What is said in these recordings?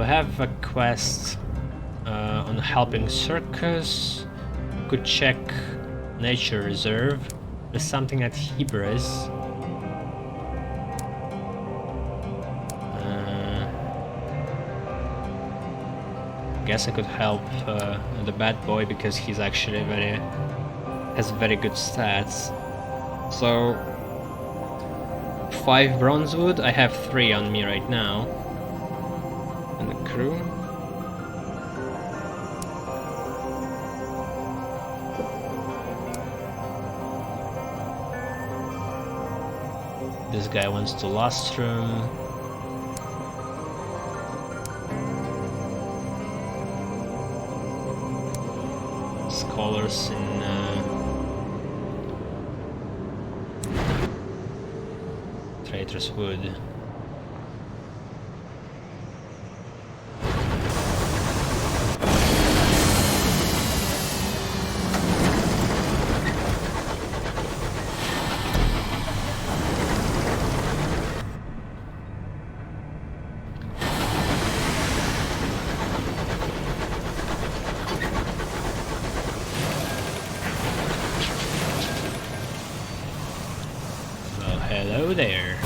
have a quest on helping circus. Could check nature reserve. There's something at Hebrews. Guess I could help the bad boy because he's actually has very good stats. So 5 bronze wood. I have 3 on me right now. And the crew. This guy wants to lustrum. Scholars in Traitor's Wood. Hello there.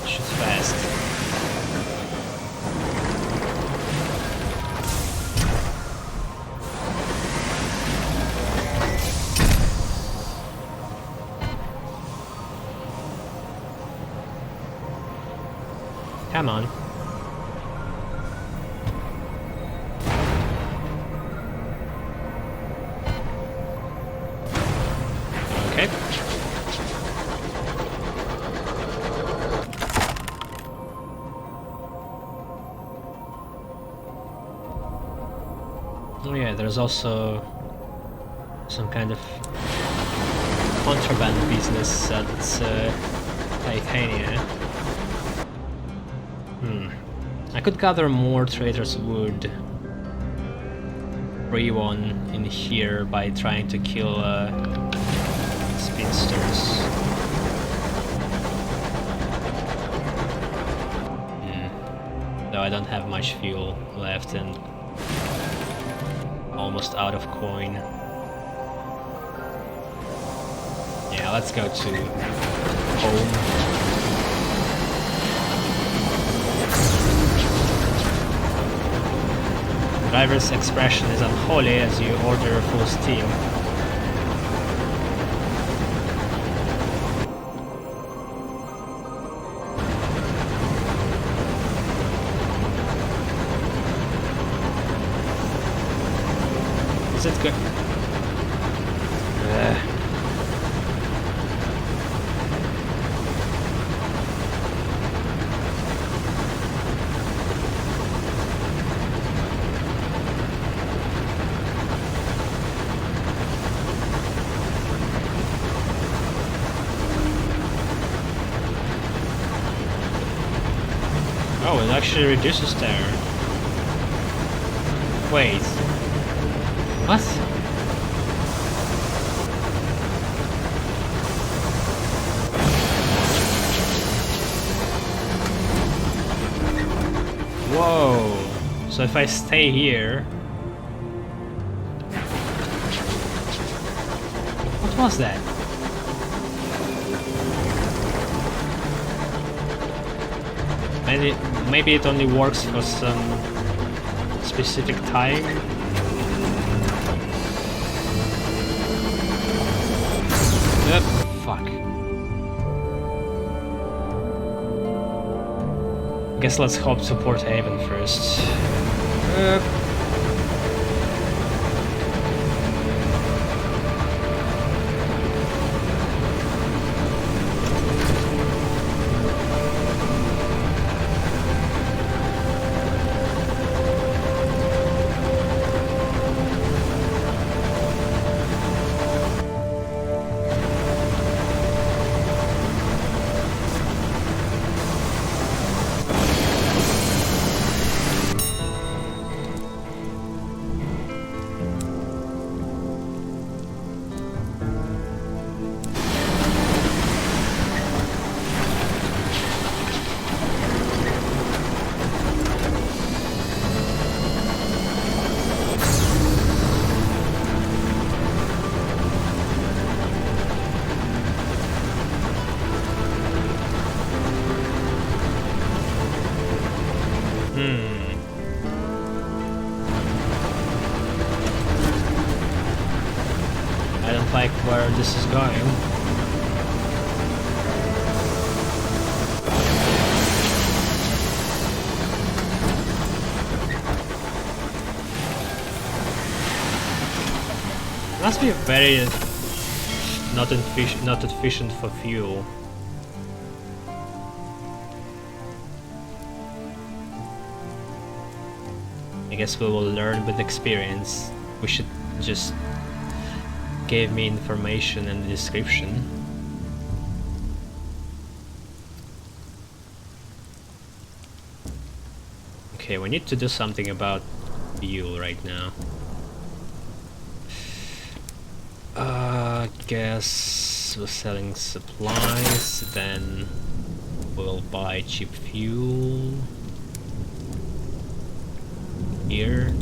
Shoots fast. Come on. Okay. Oh yeah, there's also some kind of contraband business at Titania. I could gather more Traitor's Wood. Free one in here by trying to kill spinsters. Though I don't have much fuel left and almost out of coin. Yeah, let's go to home. Driver's expression is unholy as you order full steam. Is it good? Oh, it actually reduces there. Wait. What? Whoa. So if I stay here... What was that? Maybe it only works for some specific time. Fuck. Guess let's hope to Port Haven first. I don't like where this is going. Must be very not efficient for fuel. I guess we will learn with experience. We should just give me information and the description. Okay, we need to do something about fuel right now. Guess we're selling supplies, then we'll buy cheap fuel here.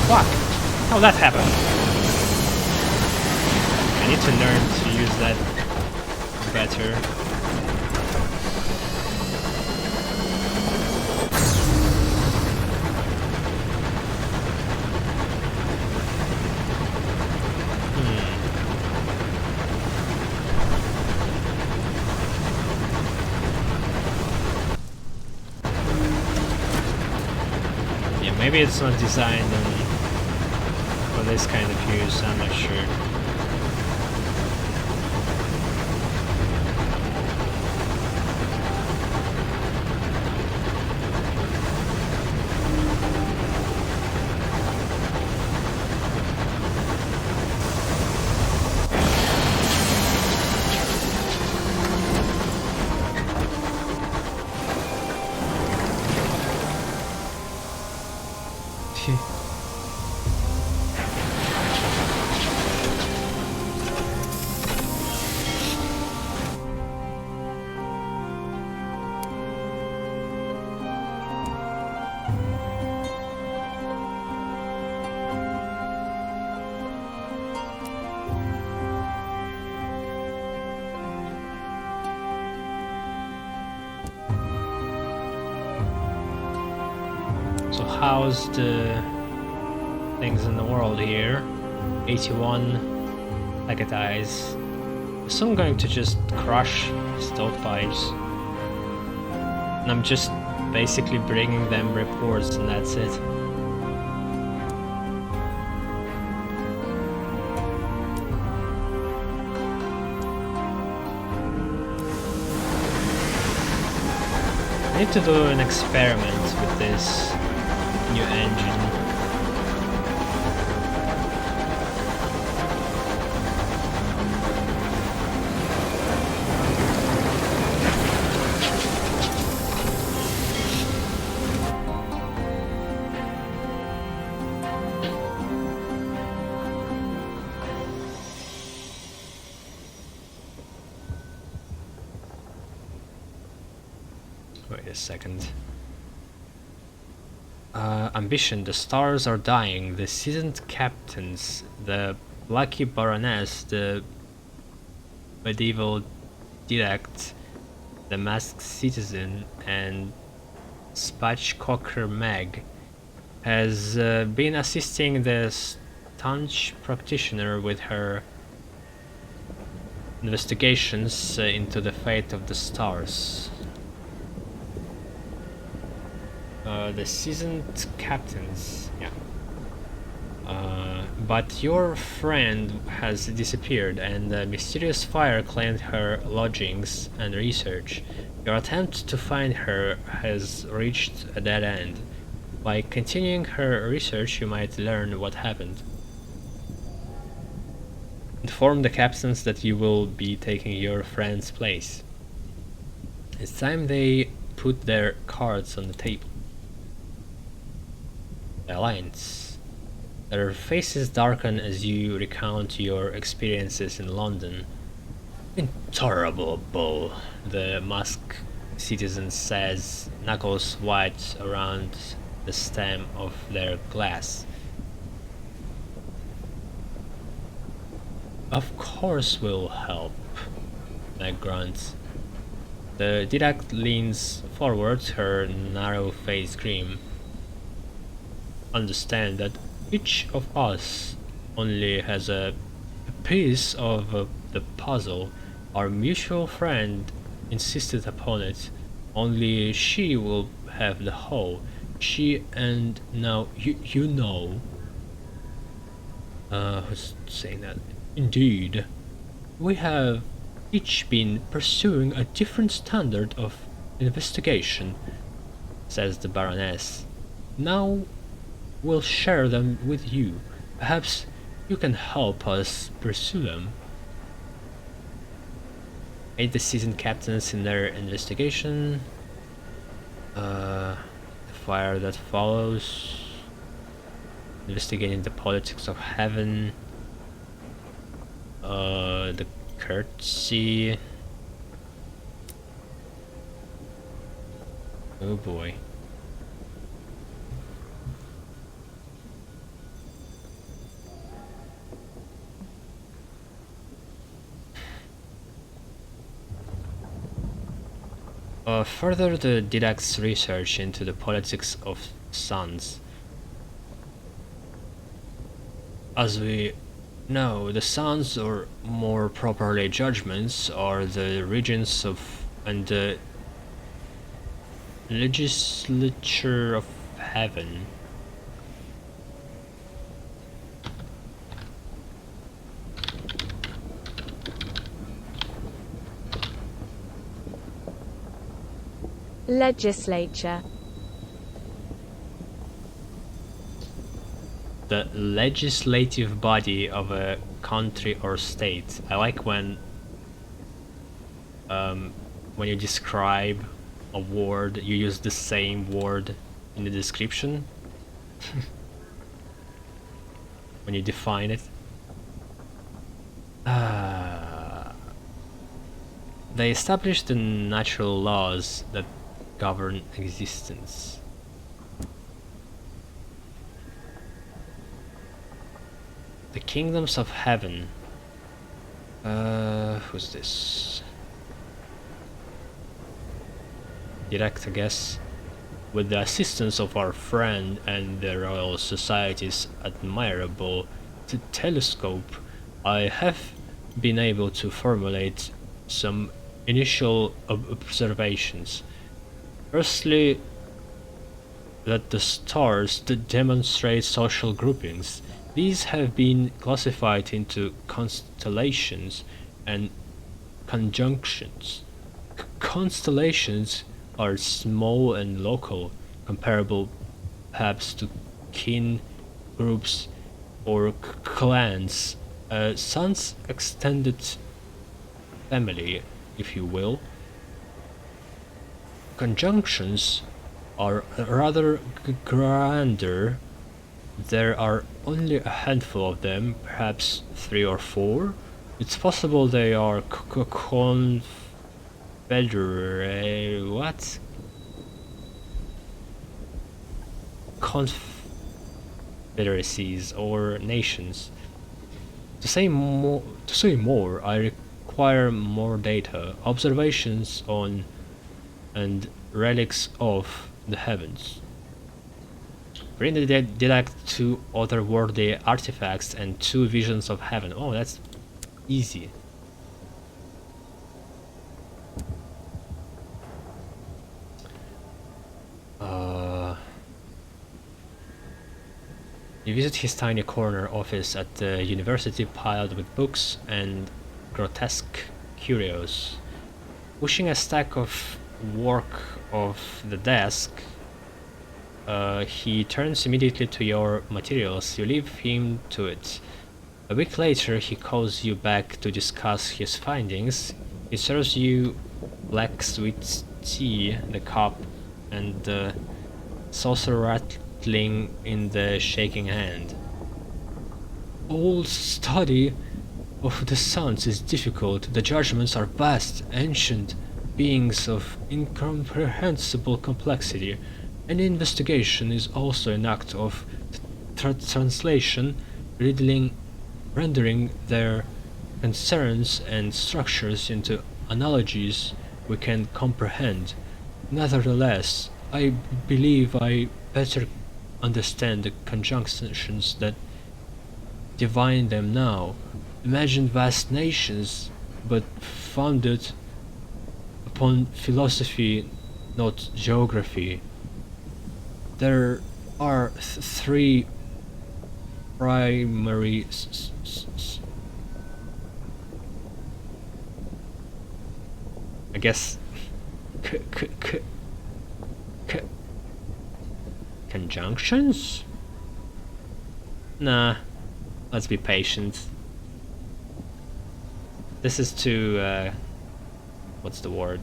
Fuck! How that happened? I need to learn to use that better. Yeah, maybe it's not designed for this kind of use, I'm not sure. So how's the things in the world here? 81 packetize. So I'm going to just crush stovepipes. And I'm just basically bringing them reports and that's it. I need to do an experiment with this new engine. Wait a second. Ambition, the stars are dying, the seasoned captains, the lucky baroness, the medieval didact, the masked citizen, and spatchcocker Meg has been assisting the staunch practitioner with her investigations into the fate of the stars. The seasoned captains, yeah. But your friend has disappeared and a mysterious fire claimed her lodgings and research. Your attempt to find her has reached a dead end. By continuing her research, you might learn what happened. Inform the captains that you will be taking your friend's place. It's time they put their cards on the table. The Alliance. Their faces darken as you recount your experiences in London. Intolerable, the masked citizen says, knuckles white around the stem of their glass. Of course we'll help, Meg grunts. The Didact leans forward, her narrow face grim. Understand that each of us only has a piece of the puzzle. Our mutual friend insisted upon it. Only she will have the whole. She and now you know. Who's saying that? Indeed. We have each been pursuing a different standard of investigation, says the Baroness. Now we'll share them with you. Perhaps you can help us pursue them. Aid the seasoned captains in their investigation. The fire that follows. Investigating the politics of heaven. The courtesy. Oh boy. Further the Didact's research into the politics of suns. As we know, the suns, or more properly judgments, are the regions of and the legislature of heaven. Legislature. The legislative body of a country or state. I like when you describe a word, you use the same word in the description. When you define it. They establish the natural laws that govern existence. The kingdoms of heaven. Who's this? Direct, I guess. With the assistance of our friend and the Royal Society's admirable telescope, I have been able to formulate some initial observations. Firstly, that the stars demonstrate social groupings. These have been classified into constellations and conjunctions. Constellations are small and local, comparable perhaps to kin groups or clans. Sun's extended family, if you will. Conjunctions are rather grander. There are only a handful of them, perhaps 3 or 4. It's possible they are confederacies or nations. To say more, I require more data, observations on and relics of the heavens. Bring the Didact 2 otherworldly artifacts and 2 visions of heaven. Oh, that's easy. You visit his tiny corner office at the university, piled with books and grotesque curios. Pushing a stack of work off the desk, he turns immediately to your materials. You leave him to it. A week later, he calls you back to discuss his findings. He serves you black sweet tea, the cup, and the saucer rattling in the shaking hand. All study of the suns is difficult. The judgments are vast, ancient beings of incomprehensible complexity. Any investigation is also an act of translation, rendering their concerns and structures into analogies we can comprehend. Nevertheless, I believe I better understand the conjunctions that divine them now. Imagine vast nations, but founded upon philosophy, not geography. There are three primary I guess conjunctions? Nah, let's be patient. This is too what's the word?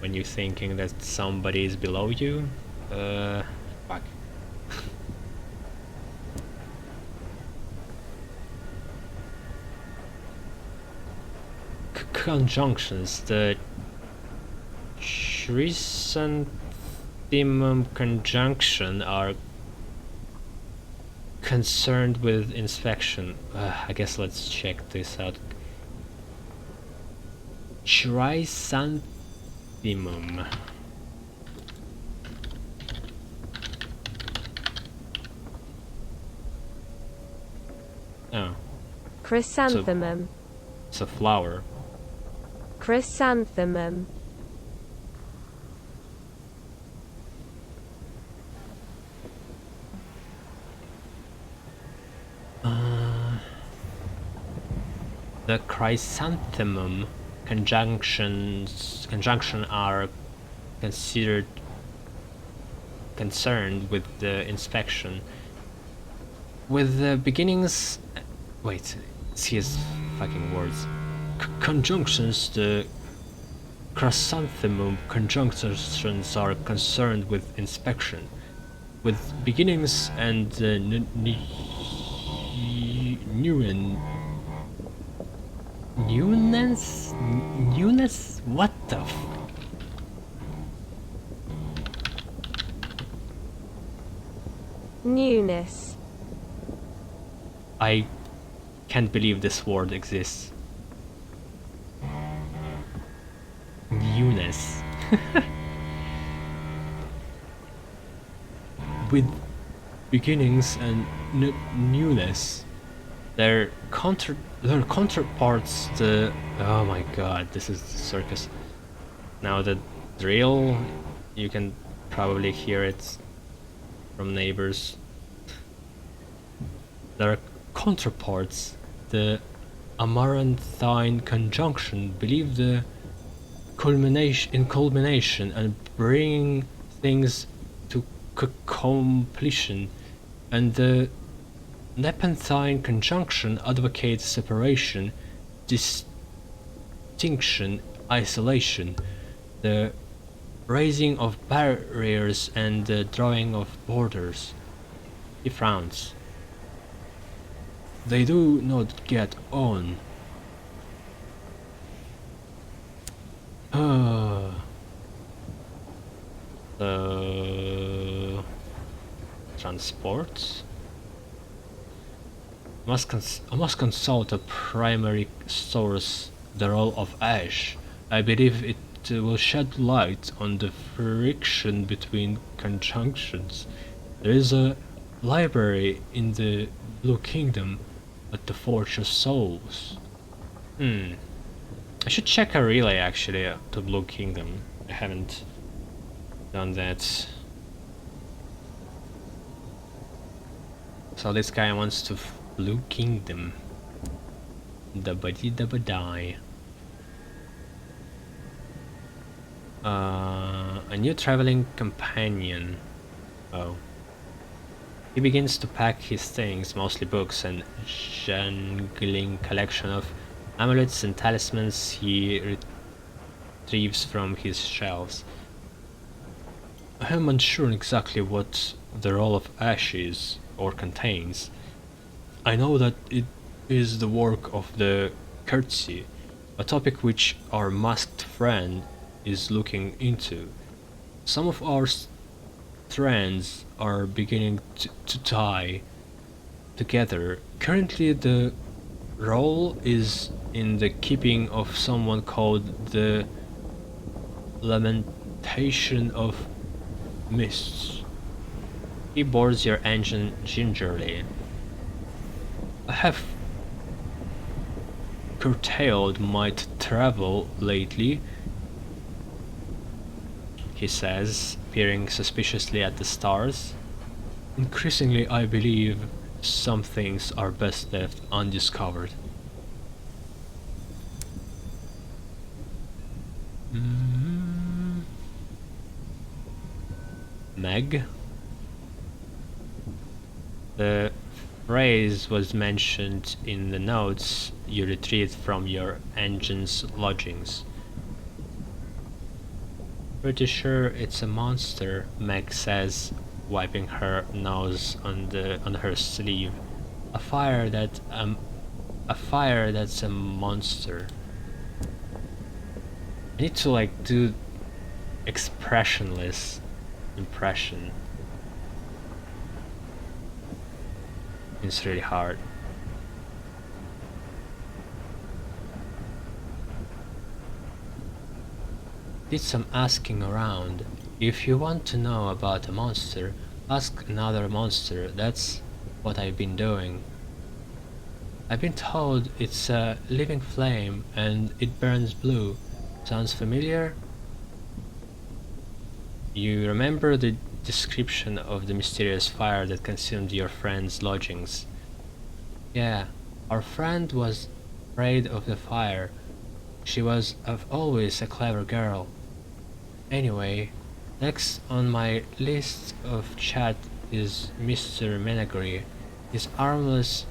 When you're thinking that somebody is below you? Fuck. Conjunctions. The chrysanthemum conjunction are concerned with inspection. I guess let's check this out. Chrysanthemum. Oh. Chrysanthemum. It's a flower. Chrysanthemum. The chrysanthemum conjunction are considered concerned with the inspection. With the beginnings... Wait, see his fucking words. Conjunctions, the chrysanthemum conjunctions are concerned with inspection. With beginnings and the newness? What the f... Newness. I can't believe this word exists. Newness. With beginnings and newness. Their counterparts, the... Oh my god, this is the circus. Now the drill, you can probably hear it from neighbors. Their counterparts, the amaranthine conjunction, believe the culmination and bringing things to completion, and the Nepentine conjunction advocates separation, distinction, isolation, the raising of barriers and the drawing of borders. He frowns. They do not get on. Transport? I must consult a primary source, the roll of ash. I believe it will shed light on the friction between conjunctions. There is a library in the Blue Kingdom at the Forge of Souls. I should check a relay actually to Blue Kingdom. I haven't done that. So this guy wants to Blue Kingdom. Dabba-dee-dabba-die. A new traveling companion. Oh. He begins to pack his things, mostly books and jangling collection of amulets and talismans he retrieves from his shelves. I am unsure exactly what the roll of ash is or contains. I know that it is the work of the courtesy, a topic which our masked friend is looking into. Some of our strands are beginning to tie together. Currently the role is in the keeping of someone called the Lamentation of Mists. He boards your engine gingerly. I have curtailed my travel lately, he says, peering suspiciously at the stars. Increasingly, I believe some things are best left undiscovered. Meg? The phrase was mentioned in the notes you retrieved from your engine's lodgings. Pretty sure it's a monster, Meg says, wiping her nose on her sleeve. A fire that's a monster. I need to like do expressionless impression. It's really hard. Did some asking around. If you want to know about a monster, ask another monster. That's what I've been doing. I've been told it's a living flame and it burns blue. Sounds familiar? You remember the description of the mysterious fire that consumed your friend's lodgings? Yeah, our friend was afraid of the fire. She was always a clever girl. Anyway, next on my list of chat is Mr. Menagri. He's harmless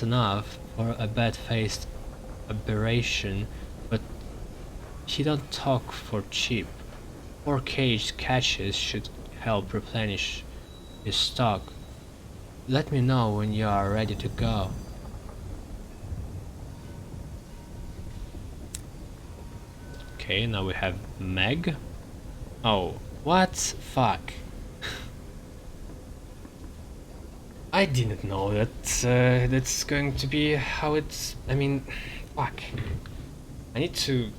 enough for a bad-faced aberration, but he don't talk for cheap. 4 caged catches should help replenish his stock. Let me know when you are ready to go. Okay, now we have Meg. Oh, what? Fuck. I didn't know that that's going to be how it's... I mean, fuck. I need to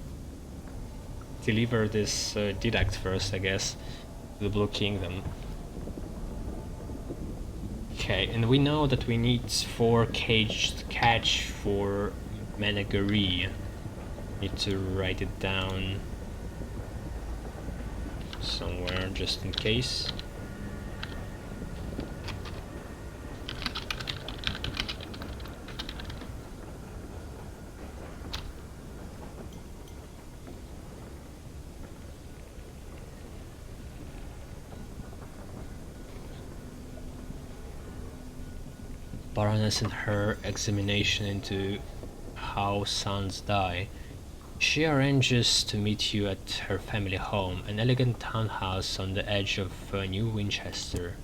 deliver this deduct first, I guess, to the Blue Kingdom. Okay, and we know that we need 4 caged catch for Menagri. Need to write it down somewhere just in case. Baroness and her examination into how sons die. She arranges to meet you at her family home, an elegant townhouse on the edge of New Winchester.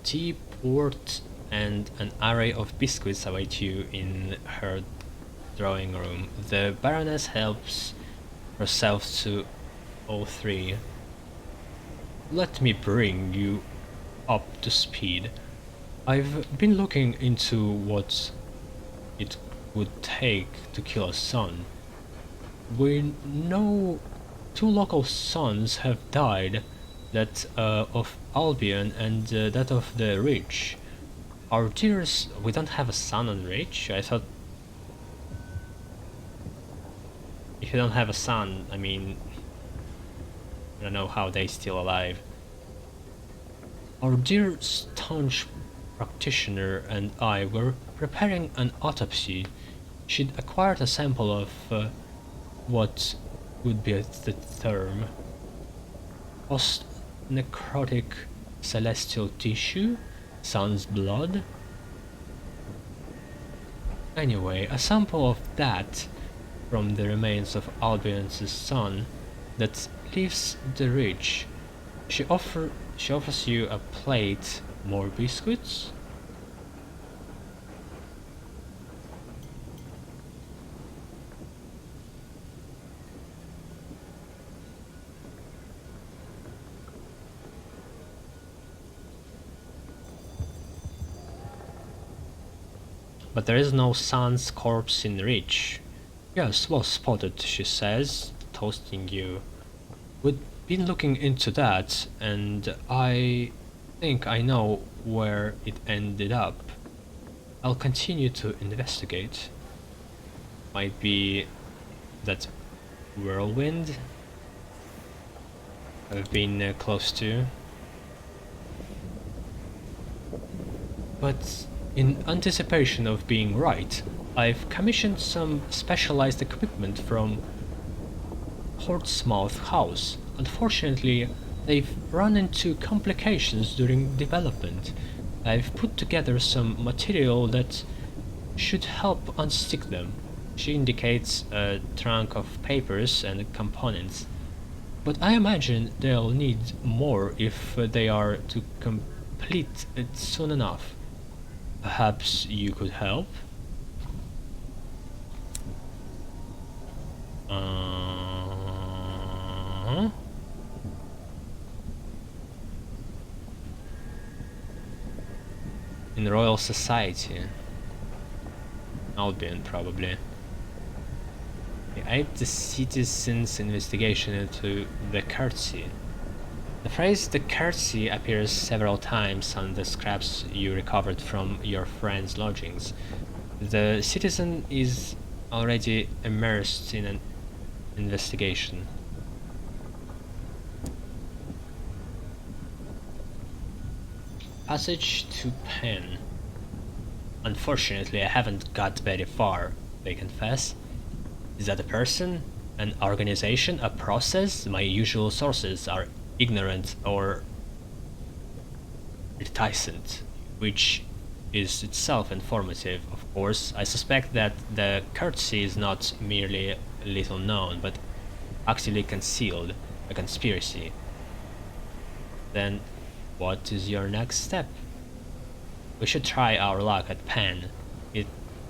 Tea, port, and an array of biscuits await you in her drawing room. The Baroness helps herself to all 3. Let me bring you up to speed. I've been looking into what it would take to kill a son. We know 2 local sons have died, that of Albion and that of the rich. Our dears, we don't have a son on rich? I thought... If you don't have a son, I mean... I don't know how they still alive. Our dear staunch practitioner and I were preparing an autopsy. She'd acquired a sample of what would be the term. Post-necrotic celestial tissue? Sun's blood? Anyway, a sample of that from the remains of Albion's son that leaves the ridge. She offers you a plate, more biscuits? But there is no son's corpse in reach. Yes, well spotted, she says, toasting you. We'd been looking into that, and I think I know where it ended up. I'll continue to investigate. Might be that whirlwind I've been close to. But in anticipation of being right, I've commissioned some specialized equipment from Portsmouth House. Unfortunately, they've run into complications during development. I've put together some material that should help unstick them. She indicates a trunk of papers and components. But I imagine they'll need more if they are to complete it soon enough. Perhaps you could help? In Royal Society. Albion, probably. Aid the citizens' investigation into Vktory. The phrase Vktory appears several times on the scraps you recovered from your friend's lodgings. The citizen is already immersed in an investigation. Passage to Pen. Unfortunately, I haven't got very far, they confess. Is that a person? An organization? A process? My usual sources are ignorant or reticent, which is itself informative, of course. I suspect that the Vktory is not merely little known, but actively concealed, a conspiracy. Then, what is your next step? We should try our luck at Penn. It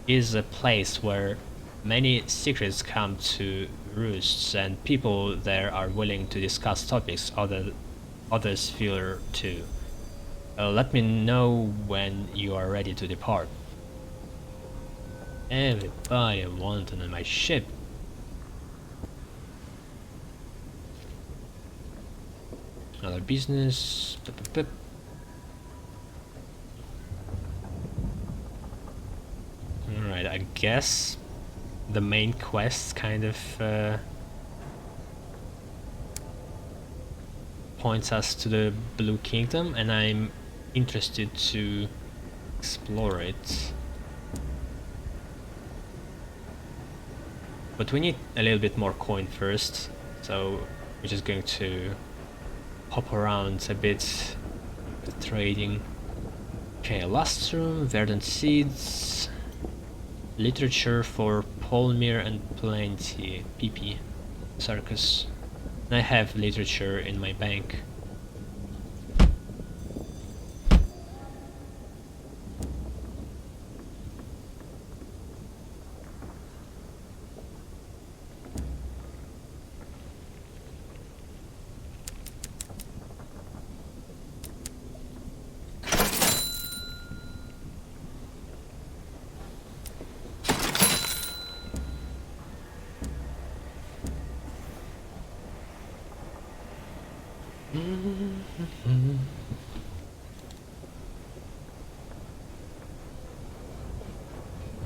is a place where many secrets come to roosts, and people there are willing to discuss topics others fear too. Let me know when you are ready to depart. Everybody wanted on my ship. Another business. Alright, I guess the main quest kind of points us to the Blue Kingdom, and I'm interested to explore it. But we need a little bit more coin first, so we're just going to hop around a bit with trading. Okay, lustrum, verdant seeds, literature for Polmir and Plenty, PP, Circus. And I have literature in my bank.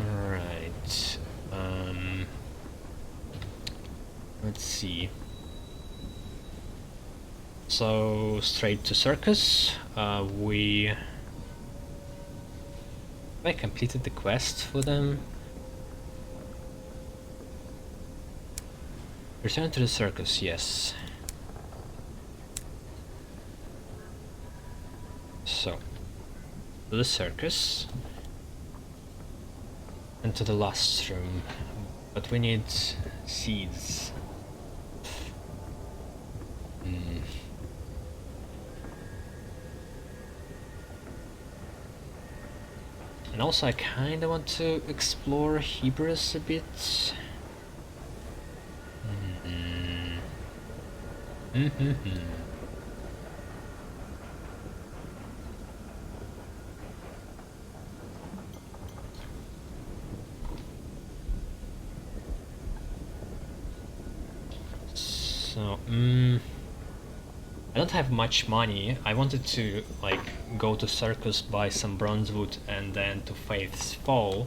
Alright, let's see. So, straight to Circus. I completed the quest for them. Return to the circus, yes. So, to the circus. And to the last room. But we need seeds. And also I kinda want to explore Hebrus a bit. So, I don't have much money. I wanted to like go to Circus, buy some bronze wood, and then to Faith's Fall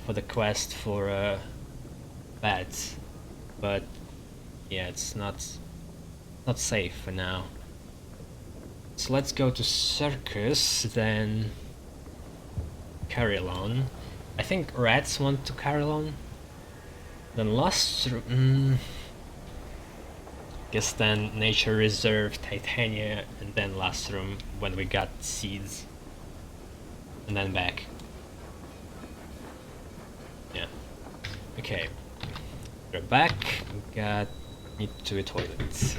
for the quest for bats, but yeah, it's not safe for now. So let's go to Circus, then Carillon. I think rats want to Carillon. Then last guess then Nature Reserve, Titania, and then last room when we got seeds. And then back. Yeah. Okay. We're back. Need to the toilet.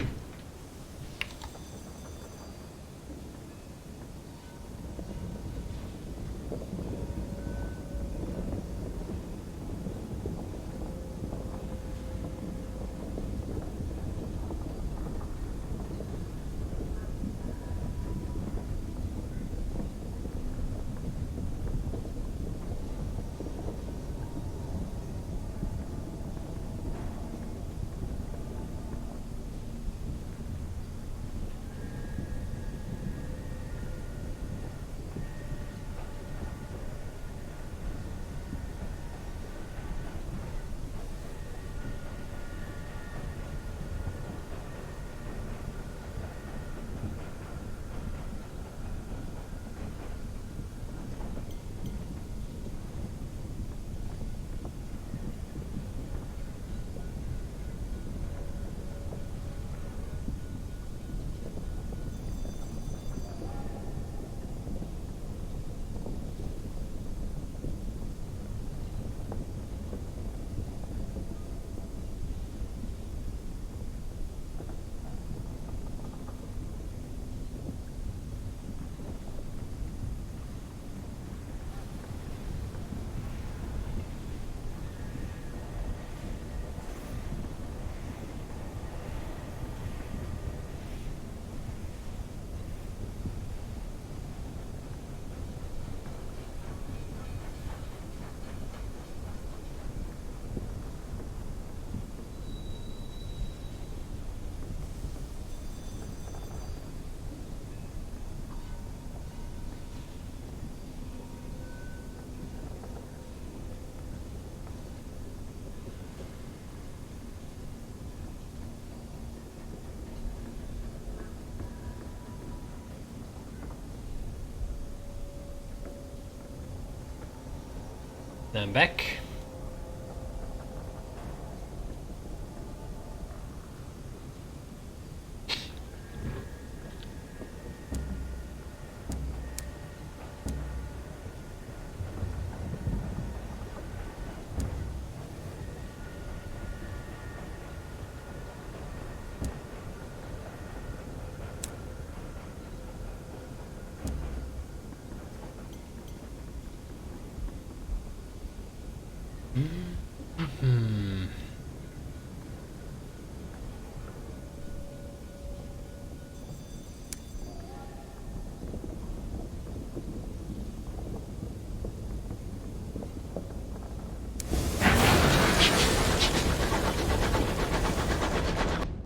Now I'm back.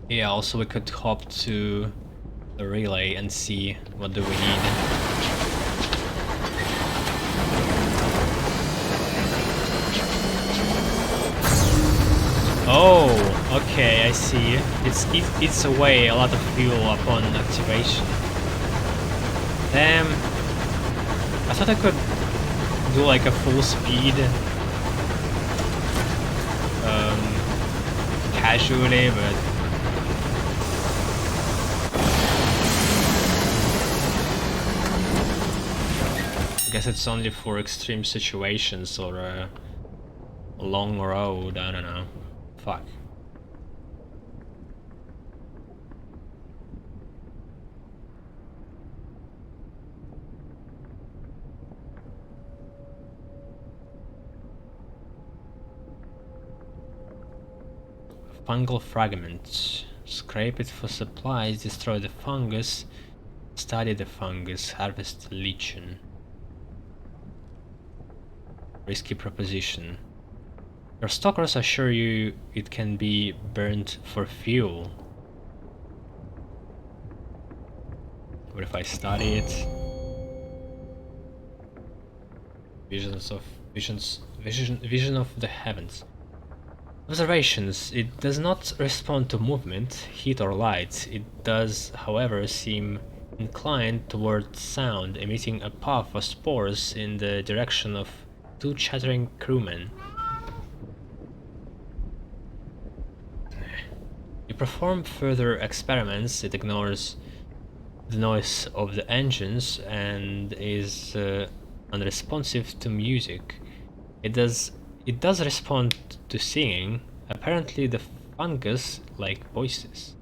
Yeah, also we could hop to the relay and see what do we need. Oh, okay, I see. It eats away a lot of fuel upon activation. Damn. I thought I could do like a full speed casually, but I guess it's only for extreme situations or a long road, I don't know. Fuck. Fungal Fragment. Scrape it for supplies, destroy the fungus, study the fungus, harvest the lichen. Risky proposition. Your stalkers assure you it can be burnt for fuel. What if I study it? Vision of the heavens. Observations. It does not respond to movement, heat or light. It does, however, seem inclined towards sound, emitting a puff of spores in the direction of 2 chattering crewmen. You perform further experiments. It ignores the noise of the engines and is unresponsive to music. It does respond to singing. Apparently the fungus like voices.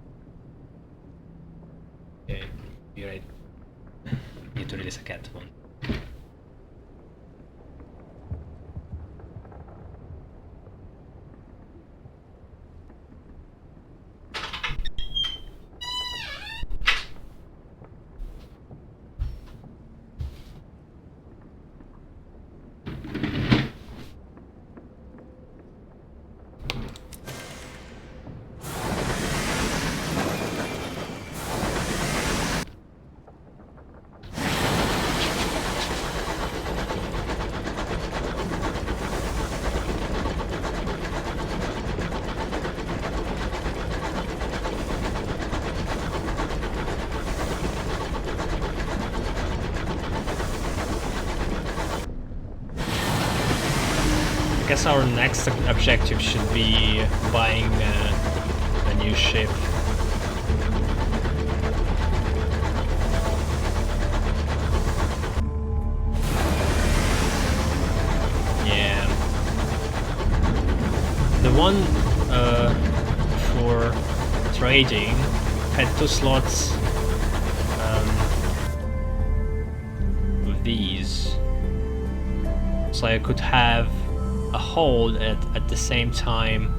Okay, you're right. Need to release a cat one. I guess our next objective should be buying a new ship. Yeah. The one for trading had 2 slots with these. So I could have a hold at the same time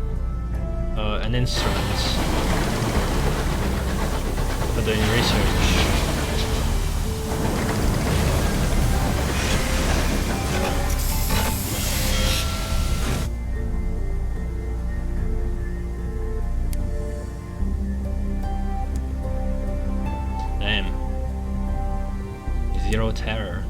an instrument for doing research. Damn. 0 terror.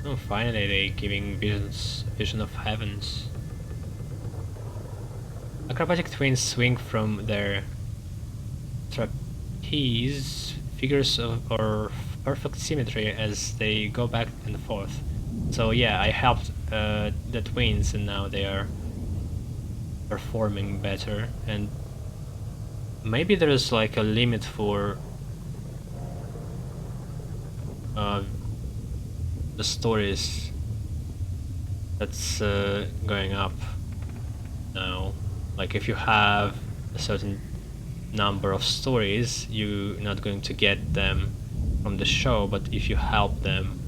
Oh, finally they giving vision of heavens. Acrobatic twins swing from their trapeze, figures of perfect symmetry as they go back and forth. So yeah, I helped the twins and now they are performing better, and maybe there's like a limit for the stories that's going up now. Like if you have a certain number of stories, you're not going to get them from the show, but if you help them,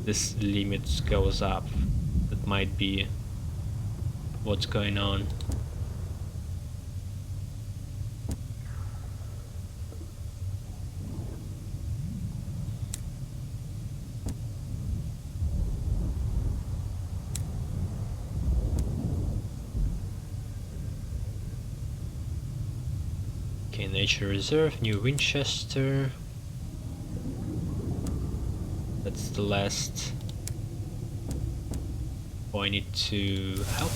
this limit goes up. That might be what's going on. Okay, Nature Reserve, New Winchester. That's the last. Oh, I need to help.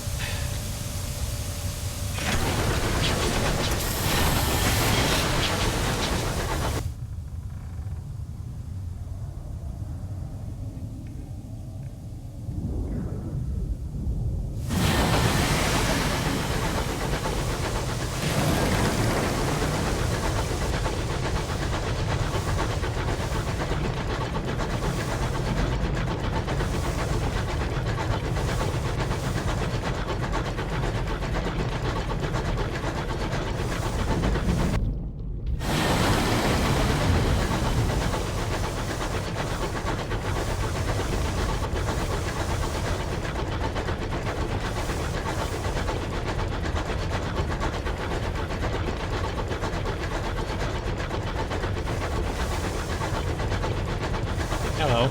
Hello.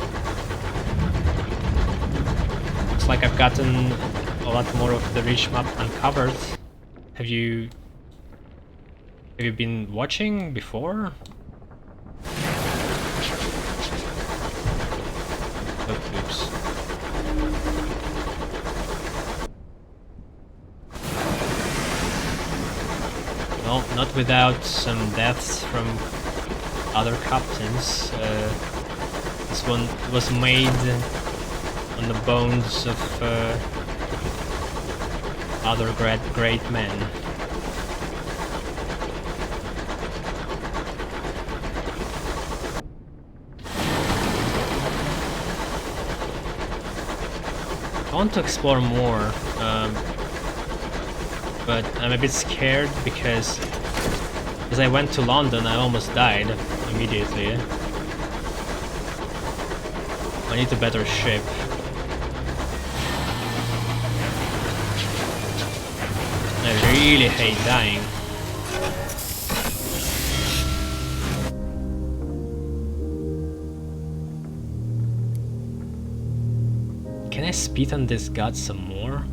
Looks like I've gotten a lot more of the rich map uncovered. Have you been watching before? Oh, oops. Well, not without some deaths from other captains. This one was made on the bones of other great men. I want to explore more, but I'm a bit scared because as I went to London, I almost died immediately. I need a better ship. I really hate dying. Can I speed on this god some more?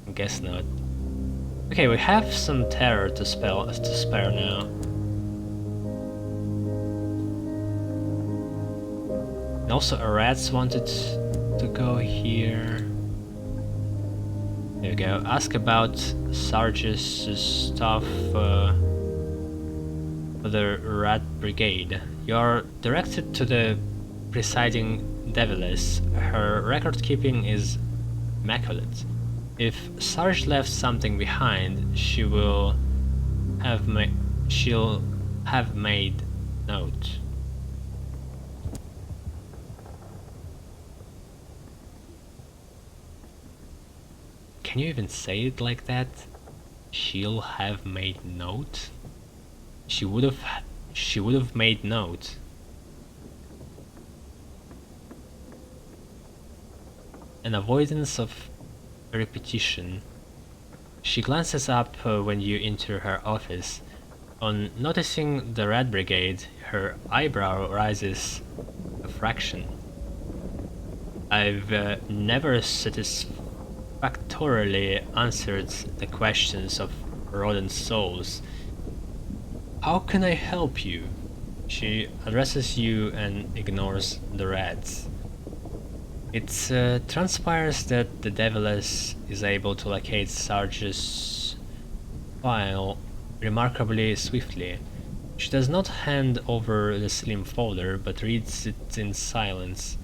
I guess not. Okay, we have some terror to spare now. And also rats wanted to go here. There we go. Ask about Sarge's stuff for the Rat Brigade. You're directed to the Presiding Devis. Her record keeping is immaculate. If Sarge left something behind, she'll have made note. Can you even say it like that? She'll have made note? She would have made note. An avoidance of repetition. She glances up when you enter her office. On noticing the Rat Brigade, her eyebrow rises a fraction. I've never satisfactorily answered the questions of rodent souls. How can I help you? She addresses you and ignores the rats. It transpires that the Deviless is able to locate Sarge's file remarkably swiftly. She does not hand over the slim folder, but reads it in silence.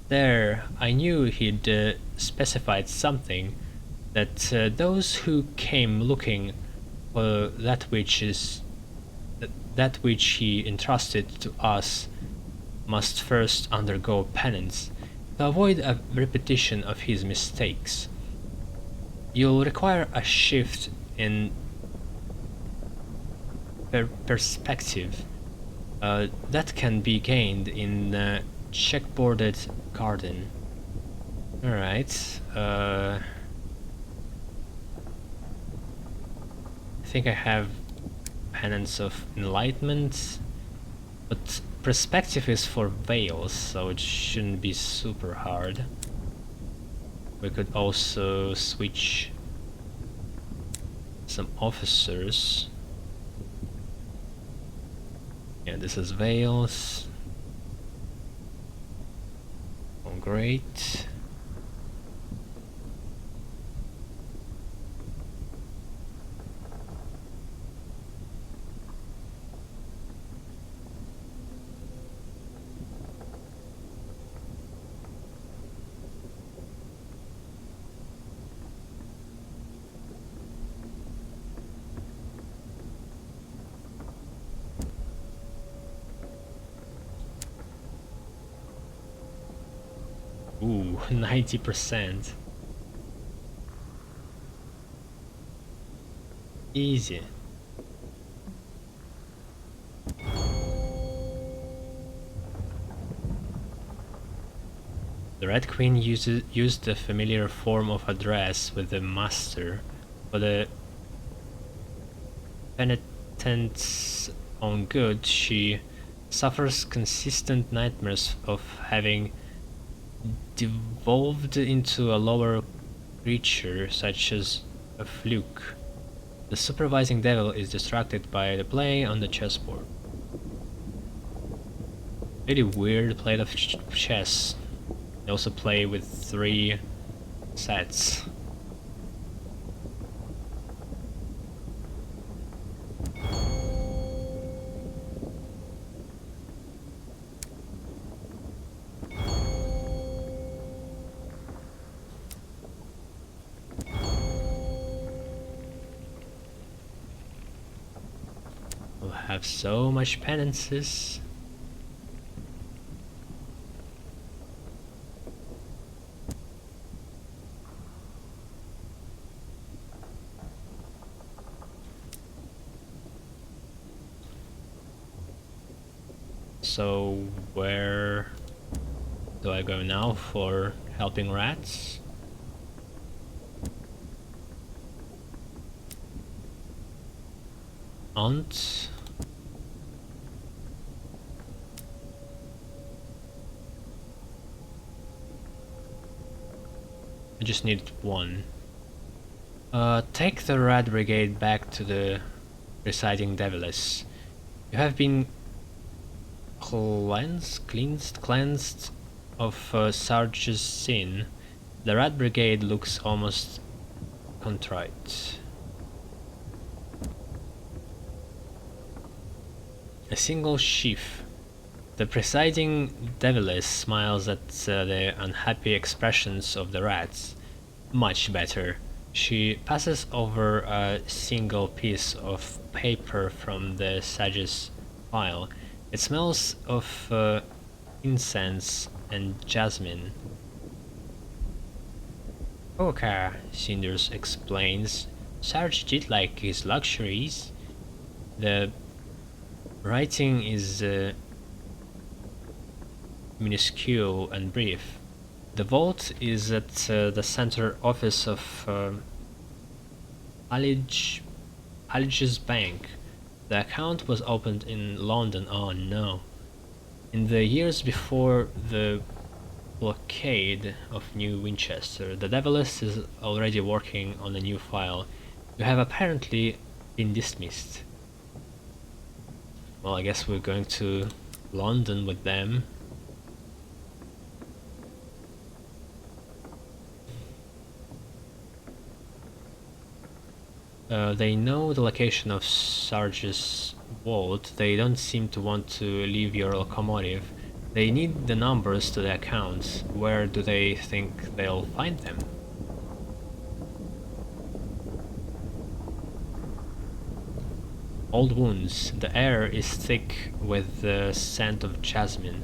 There, I knew he'd specified something, that those who came looking for that which he entrusted to us must first undergo penance to avoid a repetition of his mistakes. You'll require a shift in perspective that can be gained in a checkboarded garden. Alright, I think I have Penance of Enlightenment, but perspective is for veils, so it shouldn't be super hard. We could also switch some officers. Yeah, this is veils. Oh, great. Ooh, 90%. Easy. The Red Queen used the familiar form of address with the Master, but the Penitent's own good, she suffers consistent nightmares of having devolved into a lower creature such as a fluke. The supervising devil is distracted by the play on the chessboard. Really weird play of chess. They also play with 3 sets. We'll have so much penances. So where do I go now for helping rats? Aunt? I just need 1. Take the Rat Brigade back to the Presiding Devis. You have been cleansed of Sarge's sin. The Rat Brigade looks almost contrite. A single sheaf. The Presiding Devis smiles at the unhappy expressions of the rats. Much better. She passes over a single piece of paper from the Sage's file. It smells of incense and jasmine. Okay, Cinders explains. Sarge did like his luxuries. The writing is minuscule and brief. The vault is at the center office of Hallidges Bank. The account was opened in London. Oh no. In the years before the blockade of New Winchester, the Devilist is already working on a new file. You have apparently been dismissed. Well, I guess we're going to London with them. They know the location of Sarge's vault. They don't seem to want to leave your locomotive. They need the numbers to the accounts. Where do they think they'll find them? Old wounds. The air is thick with the scent of jasmine.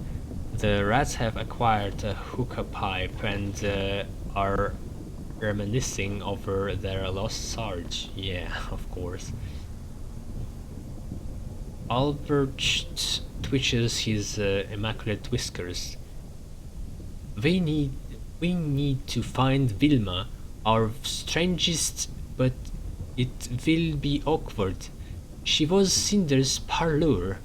the rats have acquired a hookah pipe and are reminiscing over their lost Sarge. Yeah, of course. Albert twitches his immaculate whiskers. We need to find Vilma, our strangest, but it will be awkward. She was Cinder's parlour.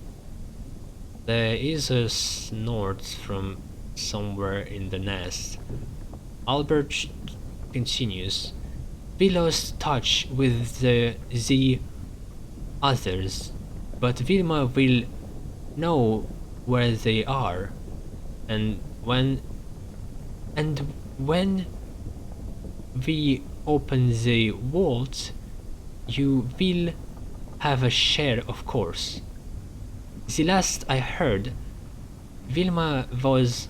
There is a snort from somewhere in the nest. Albert continues. We lost touch with the others, but Vilma will know where they are, and when we open the vault, you will have a share, of course. The last I heard, Vilma was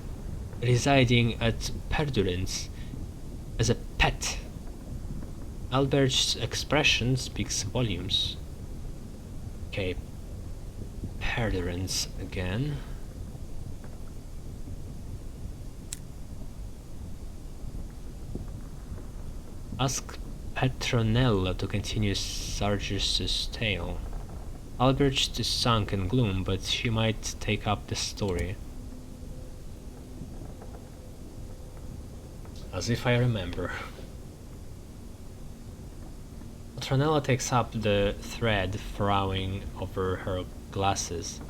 residing at Perdurance as a pet. Albert's expression speaks volumes. Okay, Perdurance again. Ask Petronella to continue Sarge's tale. Albert is sunk in gloom, but she might take up the story. As if I remember. Petronella takes up the thread, frowning over her glasses.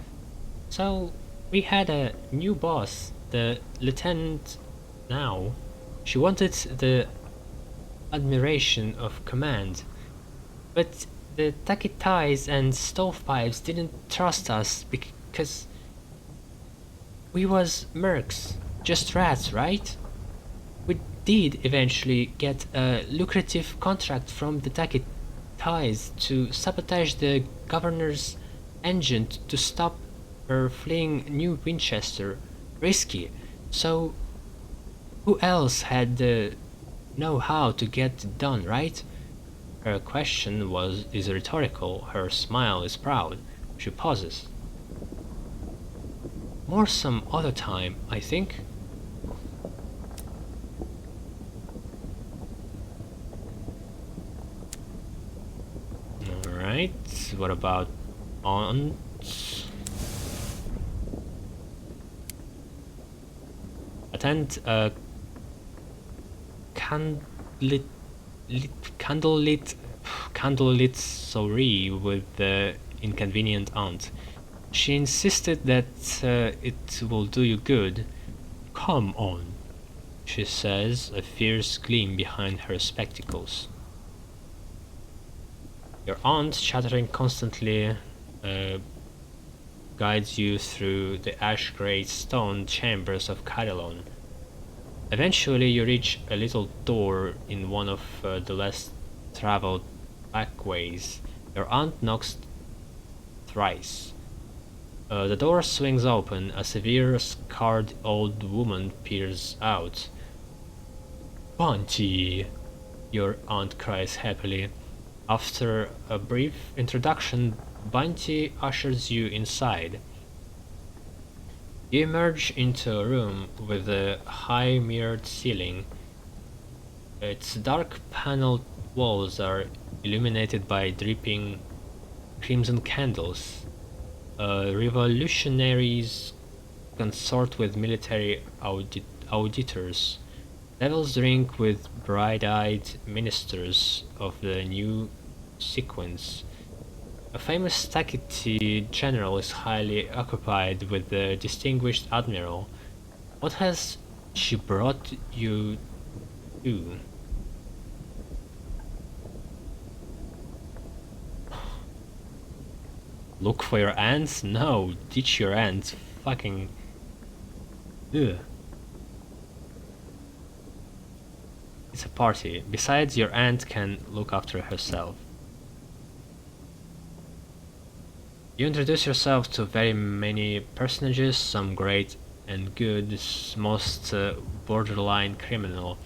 So, we had a new boss, the lieutenant now. She wanted the admiration of command, but the Takitais and Stovepipes didn't trust us because we was mercs, just rats, right? We did eventually get a lucrative contract from the Takitais to sabotage the governor's engine to stop her fleeing New Winchester. Risky. So who else had the know-how to get it done, right? Her question is rhetorical, her smile is proud. She pauses. More some other time, I think. Alright, what about aunt? Attend a candlelit soiree with the inconvenient aunt. She insisted that it will do you good. Come on, she says, a fierce gleam behind her spectacles. Your aunt, chattering constantly, guides you through the ash-grey stone chambers of Carillon. Eventually you reach a little door in one of the less traveled backways. Your aunt knocks thrice. The door swings open. A severe, scarred old woman peers out. Bunty! Your aunt cries happily. After a brief introduction, Bunty ushers you inside. You emerge into a room with a high mirrored ceiling. Its dark paneled walls are illuminated by dripping crimson candles. Revolutionaries consort with military auditors. Devils drink with bright-eyed ministers of the new sequence. A famous Takiti general is highly occupied with the distinguished admiral. What has she brought you to? Look for your ants? No, ditch your ants. Fucking... Ugh. It's a party. Besides, your aunt can look after herself. You introduce yourself to very many personages, some great and good, most borderline criminal.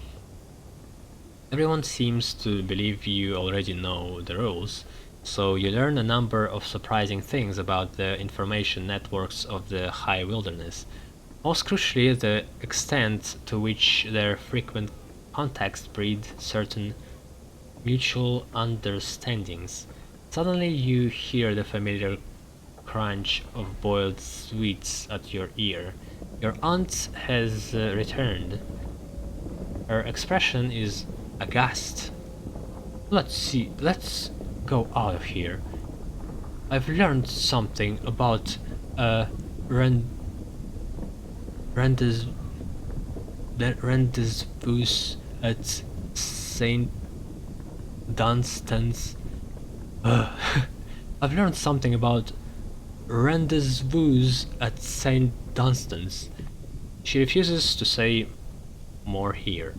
Everyone seems to believe you already know the rules, so you learn a number of surprising things about the information networks of the High Wilderness. Most crucially, the extent to which their frequent contacts breed certain mutual understandings. Suddenly you hear the familiar crunch of boiled sweets at your ear. Your aunt has returned. Her expression is aghast. Let's go out of here. I've learned something about rend rendez rendezvous at St. Dunstan's. I've learned something about rendezvous at St. Dunstan's. She refuses to say more here.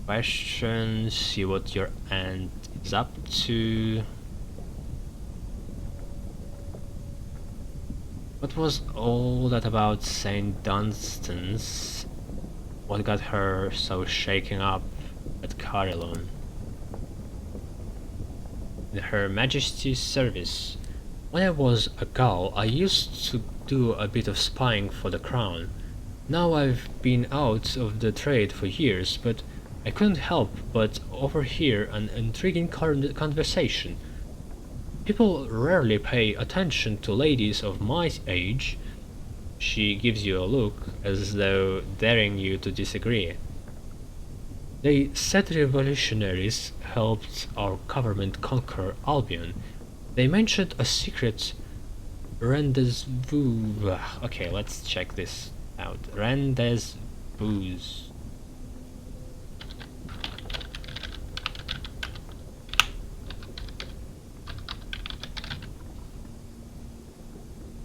Question, see what your aunt is up to. What was all that about St. Dunstan's? What got her so shaken up at Carillon? In Her Majesty's service. When I was a girl, I used to do a bit of spying for the crown. Now I've been out of the trade for years, but I couldn't help but overhear an intriguing conversation. People rarely pay attention to ladies of my age. She gives you a look as though daring you to disagree. They said revolutionaries helped our government conquer Albion. They mentioned a secret rendezvous. Okay, let's check this out. Rendezvous.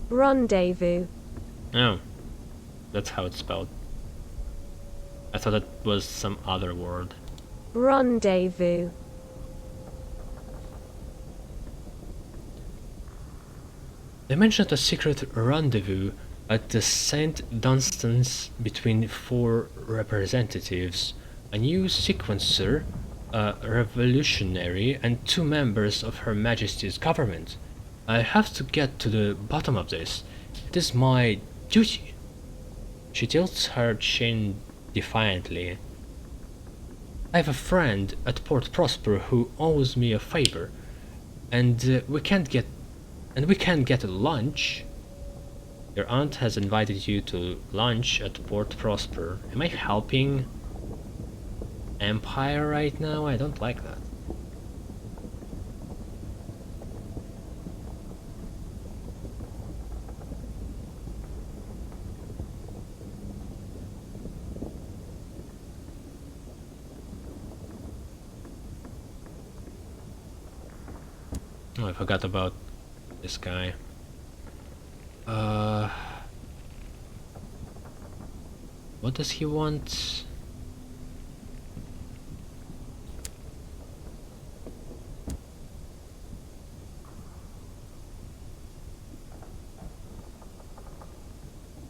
Rendezvous. Oh, that's how it's spelled. I thought it was some other word. Rendezvous. They mentioned a secret rendezvous at the St. Dunstan's between 4 representatives, a new sequencer, a revolutionary, and 2 members of Her Majesty's government. I have to get to the bottom of this. It is my duty. She tilts her chin defiantly. I have a friend at Port Prosper who owes me a favor, and we can't get lunch. Your aunt has invited you to lunch at Port Prosper. Am I helping Empire right now? I don't like that. Oh, I forgot about this guy. What does he want?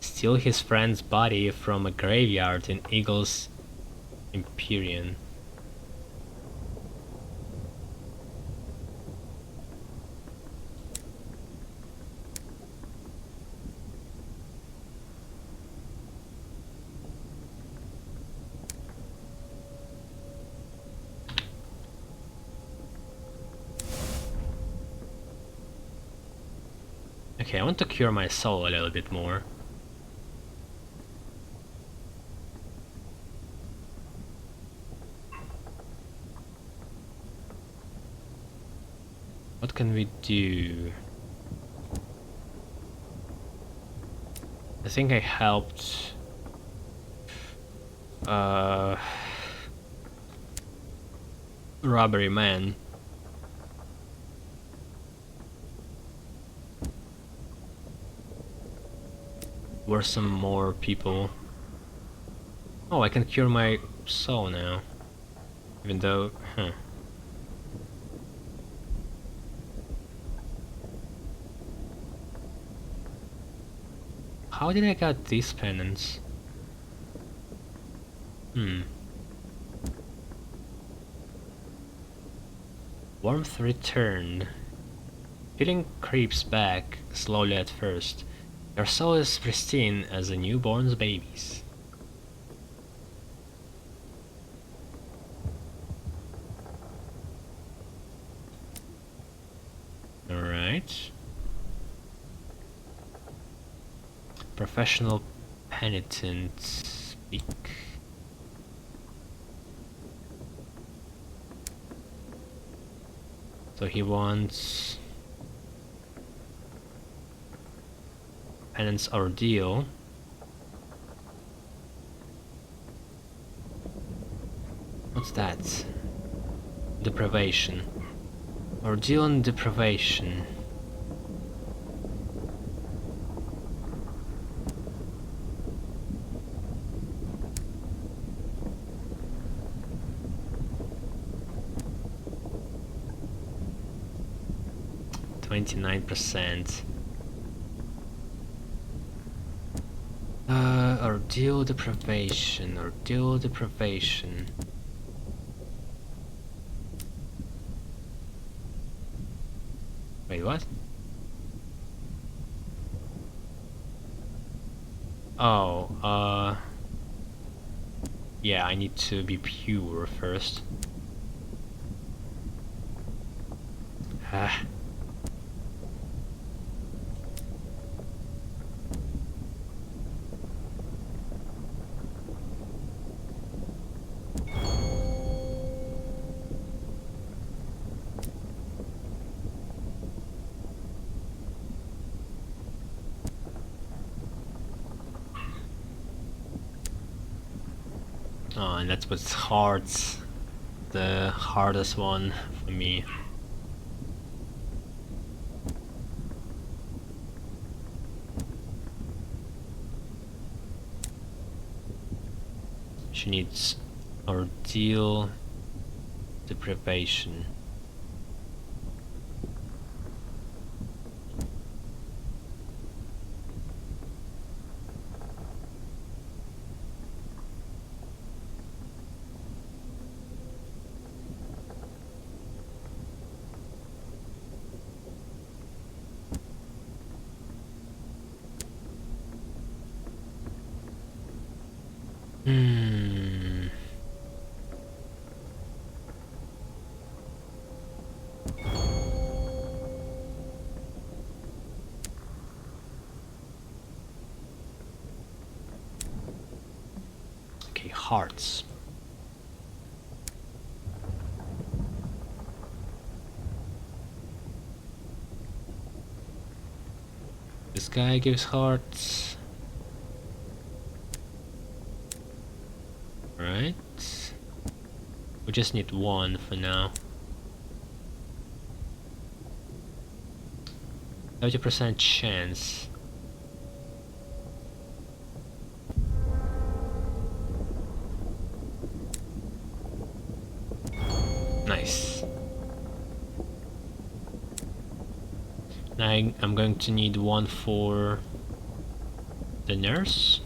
Steal his friend's body from a graveyard in Eagle's Empyrean. Okay, I want to cure my soul a little bit more. What can we do? I think I helped robbery man. Were some more people. Oh, I can cure my soul now. Even though, How did I get these penance? Warmth returned. Feeling creeps back, slowly at first. Your soul is pristine as a newborn's baby's. Alright. Professional Penitent. Speak. So he wants Penance Ordeal. What's that? Deprivation. Ordeal and Deprivation. %. Ordeal Deprivation. Ordeal Deprivation. Wait, what? Oh, yeah, I need to be pure first. Ah. Oh, and that's what's hard. The hardest one for me. She needs Ordeal Deprivation. Okay, hearts. This guy gives hearts. Right. We just need one for now. 30% chance. Nice. Now I'm going to need one for the nurse.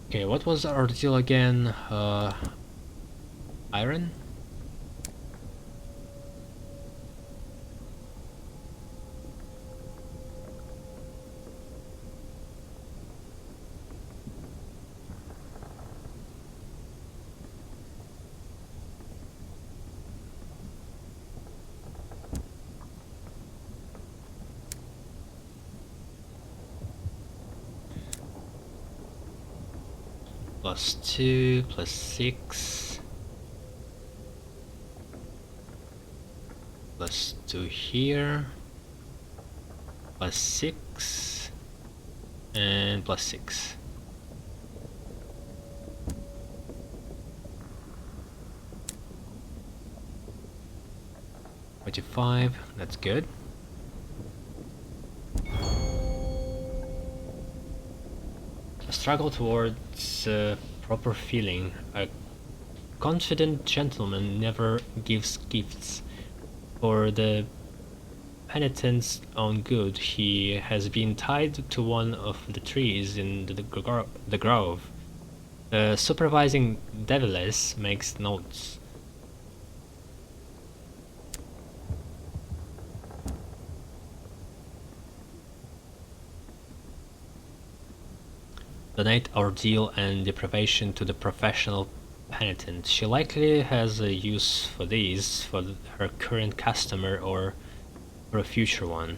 Okay, what was our deal again? Iron? +2 +6. +2 here, +6, and +6. $25, that's good. A struggle towards proper feeling. A confident gentleman never gives gifts. For the penitent's own good, he has been tied to one of the trees in the grove. The supervising Devis makes notes. Donate ordeal and deprivation to the professional penitent. She likely has a use for these, for her current customer or for a future one.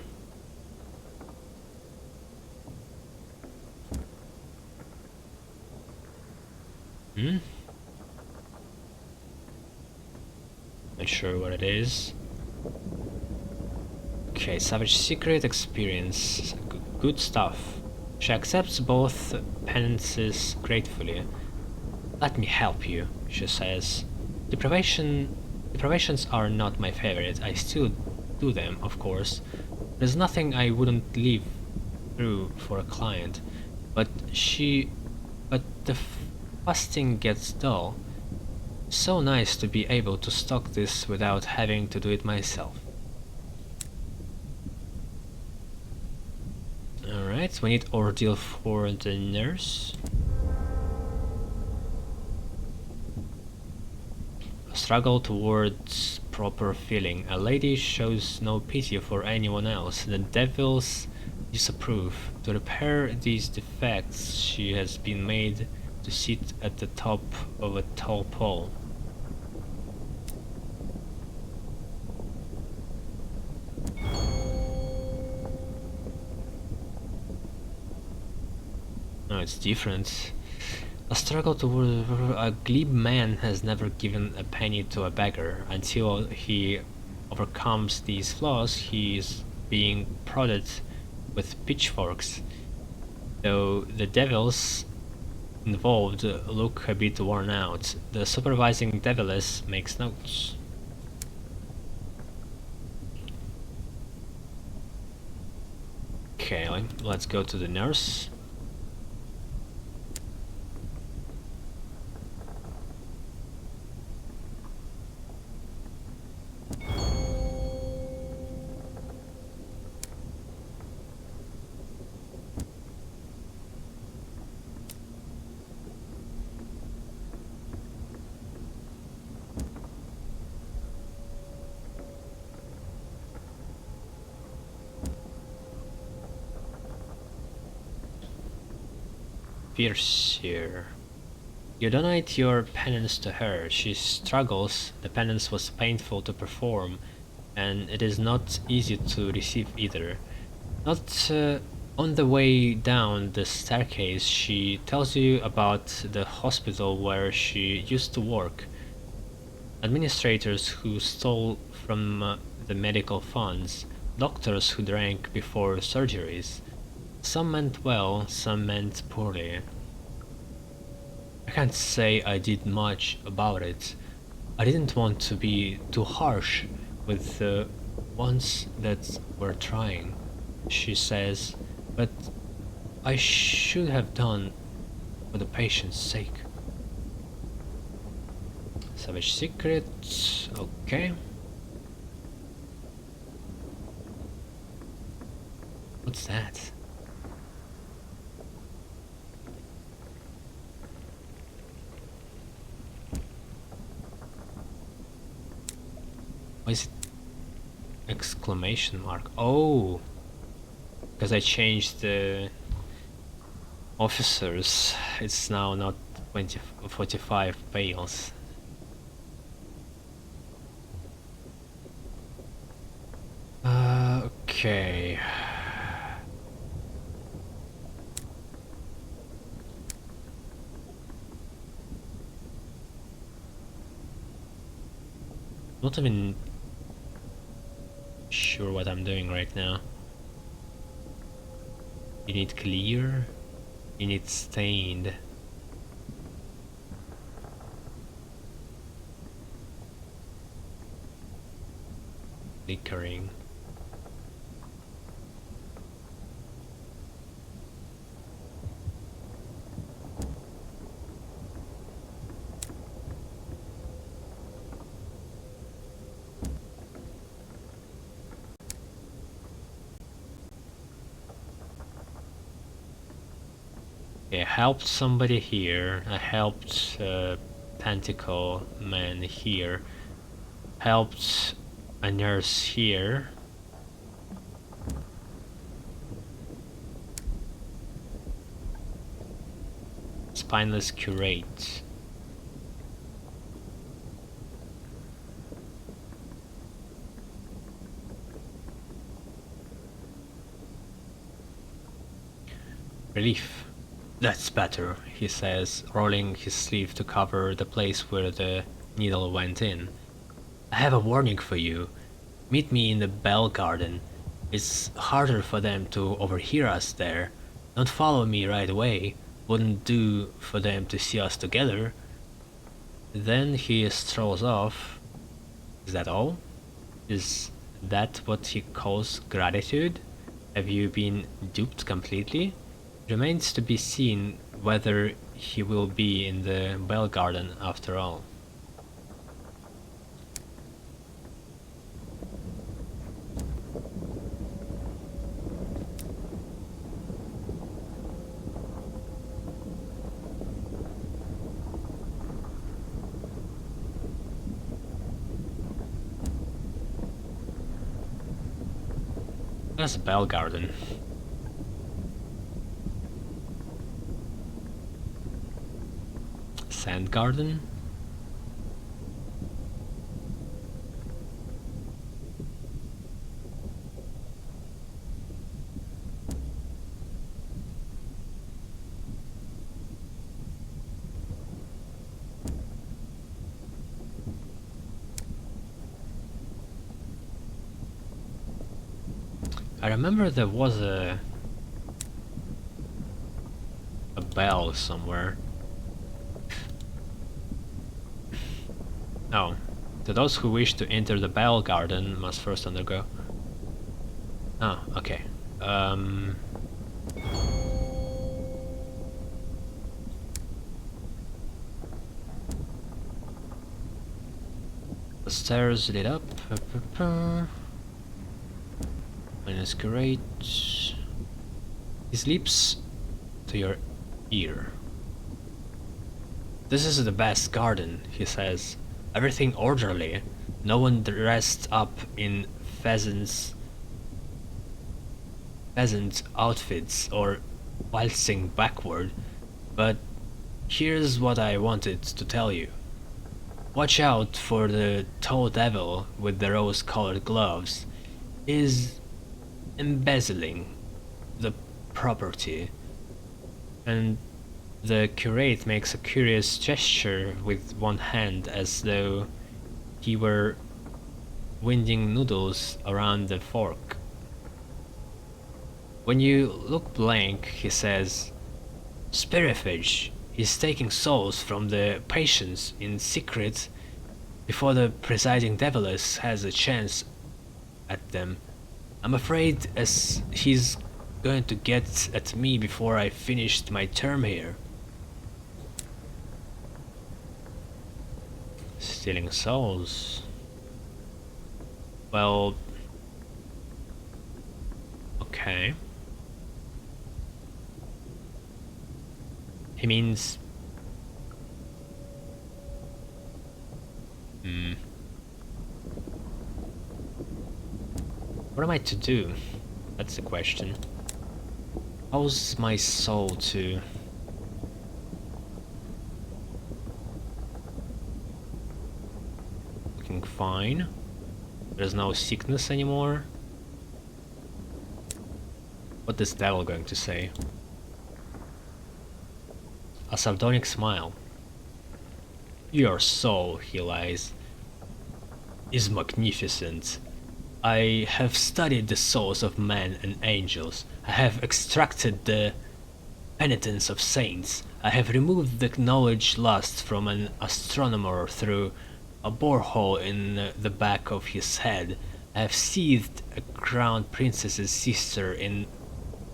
Not sure what it is. Okay, Savage Secret Experience. Good stuff. She accepts both penances gratefully. Let me help you, she says. Deprivations are not my favorite. I still do them, of course. There's nothing I wouldn't live through for a client. But the fasting gets dull. So nice to be able to stock this without having to do it myself. Alright, we need ordeal for the nurse. A struggle towards proper feeling. A lady shows no pity for anyone else. The devils disapprove. To repair these defects, she has been made to sit at the top of a tall pole. No, it's different. A struggle toward a glib man has never given a penny to a beggar. Until he overcomes these flaws, he is being prodded with pitchforks. Though the devils involved look a bit worn out, the supervising Devis makes notes. Okay, let's go to the nurse. Fierce here. You donate your penance to her. She struggles. The penance was painful to perform, and it is not easy to receive either. Not on the way down the staircase, she tells you about the hospital where she used to work. Administrators who stole from the medical funds, doctors who drank before surgeries. Some meant well, some meant poorly. I can't say I did much about it. I didn't want to be too harsh with the ones that were trying, she says, but I should have done for the patient's sake. Savage Secret, okay. What's that? Why is it exclamation mark? Oh, because I changed the officers. It's now not 45 bales. Okay. Not even sure what I'm doing right now. You need clear. You need stained. Flickering. Okay, I helped somebody here. I helped Tentacle Man here. Helped a nurse here. Spineless Curate. Relief. That's better, he says, rolling his sleeve to cover the place where the needle went in. I have a warning for you. Meet me in the Bell Garden. It's harder for them to overhear us there. Don't follow me right away. Wouldn't do for them to see us together. Then he strolls off. Is that all? Is that what he calls gratitude? Have you been duped completely? Remains to be seen whether he will be in the Bell Garden after all. That's Bell Garden. Sand Garden? I remember there was a bell somewhere. Oh, to those who wish to enter the Bell Garden must first undergo. Oh, okay. The stairs lit up. Minus great. His lips to your ear. This is the best garden, he says. Everything orderly. No one dressed up in pheasant outfits or waltzing backward. But here's what I wanted to tell you. Watch out for the tall devil with the rose-colored gloves. Is embezzling the property. And the curate makes a curious gesture with one hand as though he were winding noodles around the fork. When you look blank, he says, Spirifish is taking souls from the patients in secret before the Presiding Devis has a chance at them. I'm afraid as he's going to get at me before I finished my term here. Stealing souls. Well, okay. He means what am I to do? That's the question. How's my soul to... Looking fine. There's no sickness anymore. What is devil going to say? A sardonic smile. Your soul, he lies, is magnificent. I have studied the souls of men and angels. I have extracted the penitence of saints. I have removed the knowledge lost from an astronomer through a borehole in the back of his head. I have seethed a crown princess's sister in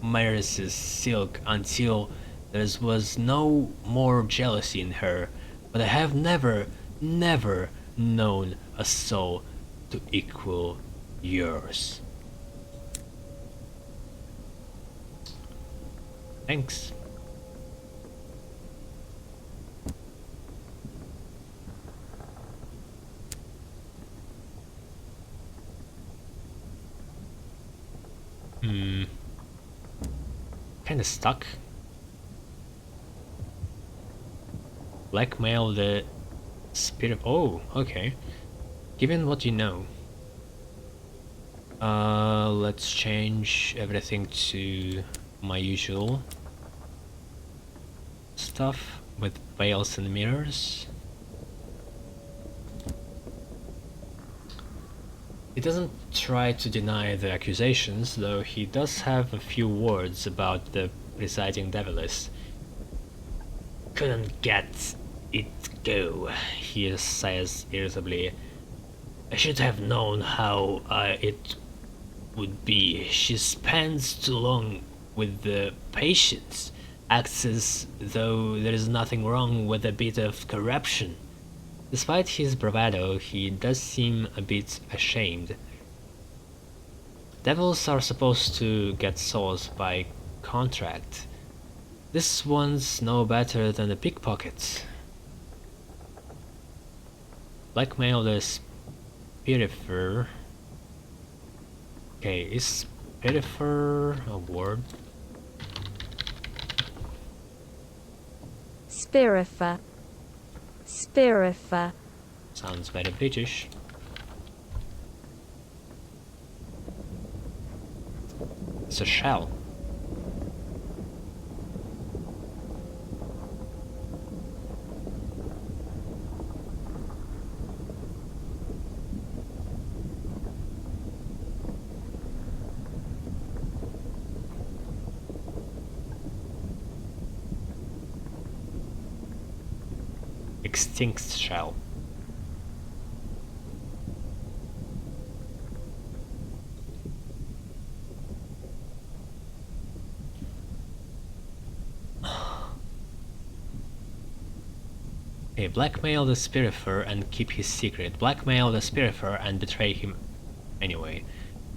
Maris's silk until there was no more jealousy in her, but I have never known a soul to equal yours. Thanks. Kinda stuck. Blackmail the spirit. Oh, okay. Given what you know. Let's change everything to my usual stuff with veils and mirrors. He doesn't try to deny the accusations, though he does have a few words about the Presiding Devis. Couldn't get it go, he says irritably. I should have known how it would be. She spends too long with the patients, acts as though there is nothing wrong with a bit of corruption. Despite his bravado, he does seem a bit ashamed. Devils are supposed to get souls by contract. This one's no better than a pickpocket. Blackmail the Spirifer. Okay, is Spirifer a word? Spirifer. Spirifer. Sounds very British. It's a shell. Extinct shell. Okay, blackmail the Spirifer and keep his secret. Blackmail the Spirifer and betray him anyway.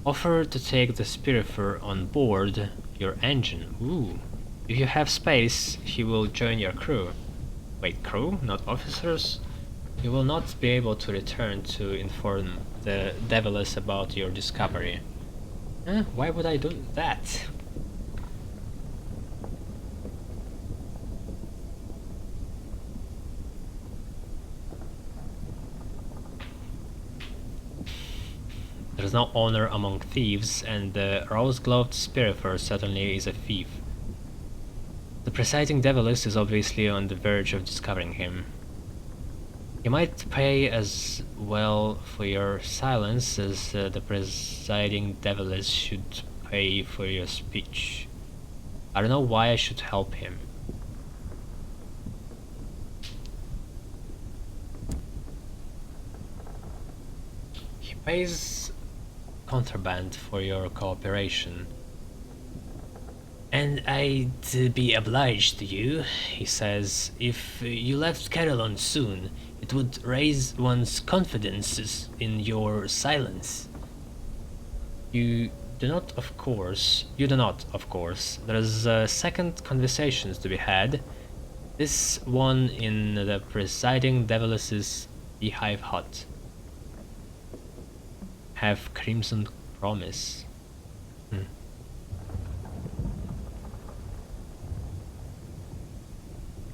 Offer to take the Spirifer on board your engine. Ooh. If you have space, he will join your crew. Wait, crew? Not officers? You will not be able to return to inform the Devis about your discovery. Why would I do that? There's no honor among thieves, and the rose-gloved Spirifer certainly is a thief. The Presiding Devis is obviously on the verge of discovering him. You might pay as well for your silence as the Presiding Devis should pay for your speech. I don't know why I should help him. He pays contraband for your cooperation. And I'd be obliged to you, he says, if you left Carillon soon. It would raise one's confidence in your silence. You do not, of course. There's second conversations to be had. This one in the Presiding Devis's beehive hut. Have crimson promise.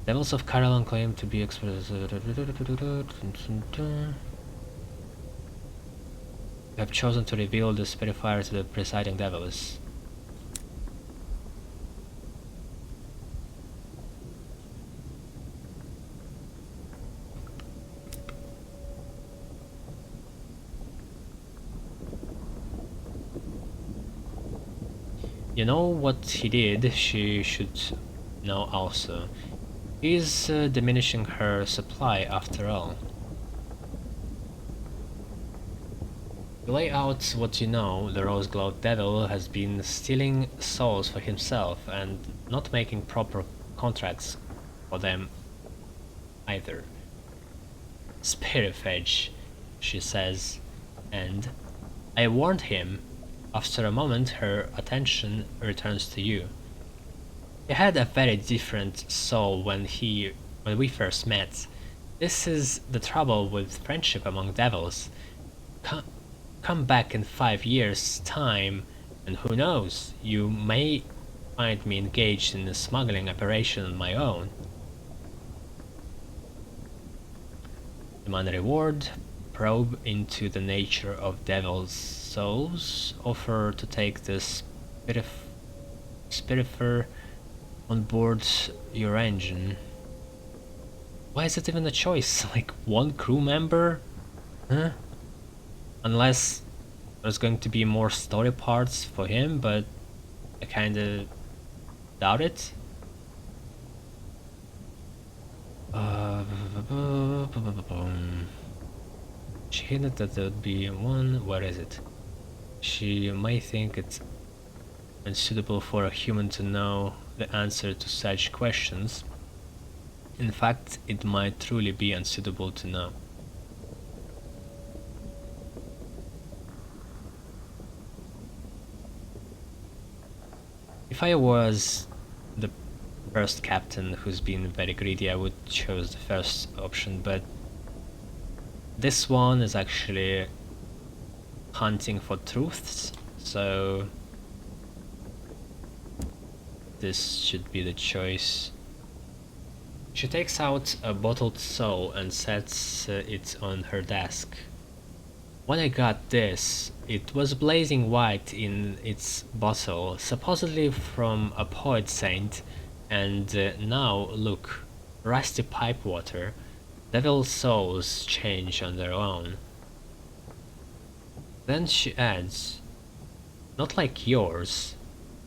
Devils of Carillon claim to be experts. You have chosen to reveal the Spirifer to the Presiding Devis. You know what he did, she should know also. He's diminishing her supply after all. To lay out what you know, the Rose-Glowed Devil has been stealing souls for himself and not making proper contracts for them either. Spirit-fetch, she says, and I warned him. After a moment, her attention returns to you. He had a very different soul when we first met. This is the trouble with friendship among devils. Come back in 5 years' time, and who knows, you may find me engaged in a smuggling operation on my own. Demand a reward, probe into the nature of devils' souls, offer to take the Spirifer on board your engine. Why is it even a choice? Like one crew member? Huh? Unless there's going to be more story parts for him, but I kinda doubt it. She hinted that there would be one. Where is it? She may think it's unsuitable for a human to know the answer to such questions. In fact, it might truly be unsuitable to know. If I was the first captain who's been very greedy, I would choose the first option, but this one is actually hunting for truths, so this should be the choice. She takes out a bottled soul and sets it on her desk. When I got this, it was blazing white in its bottle, supposedly from a poet saint, and now look, rusty pipe water. Devil souls change on their own. Then she adds, not like yours.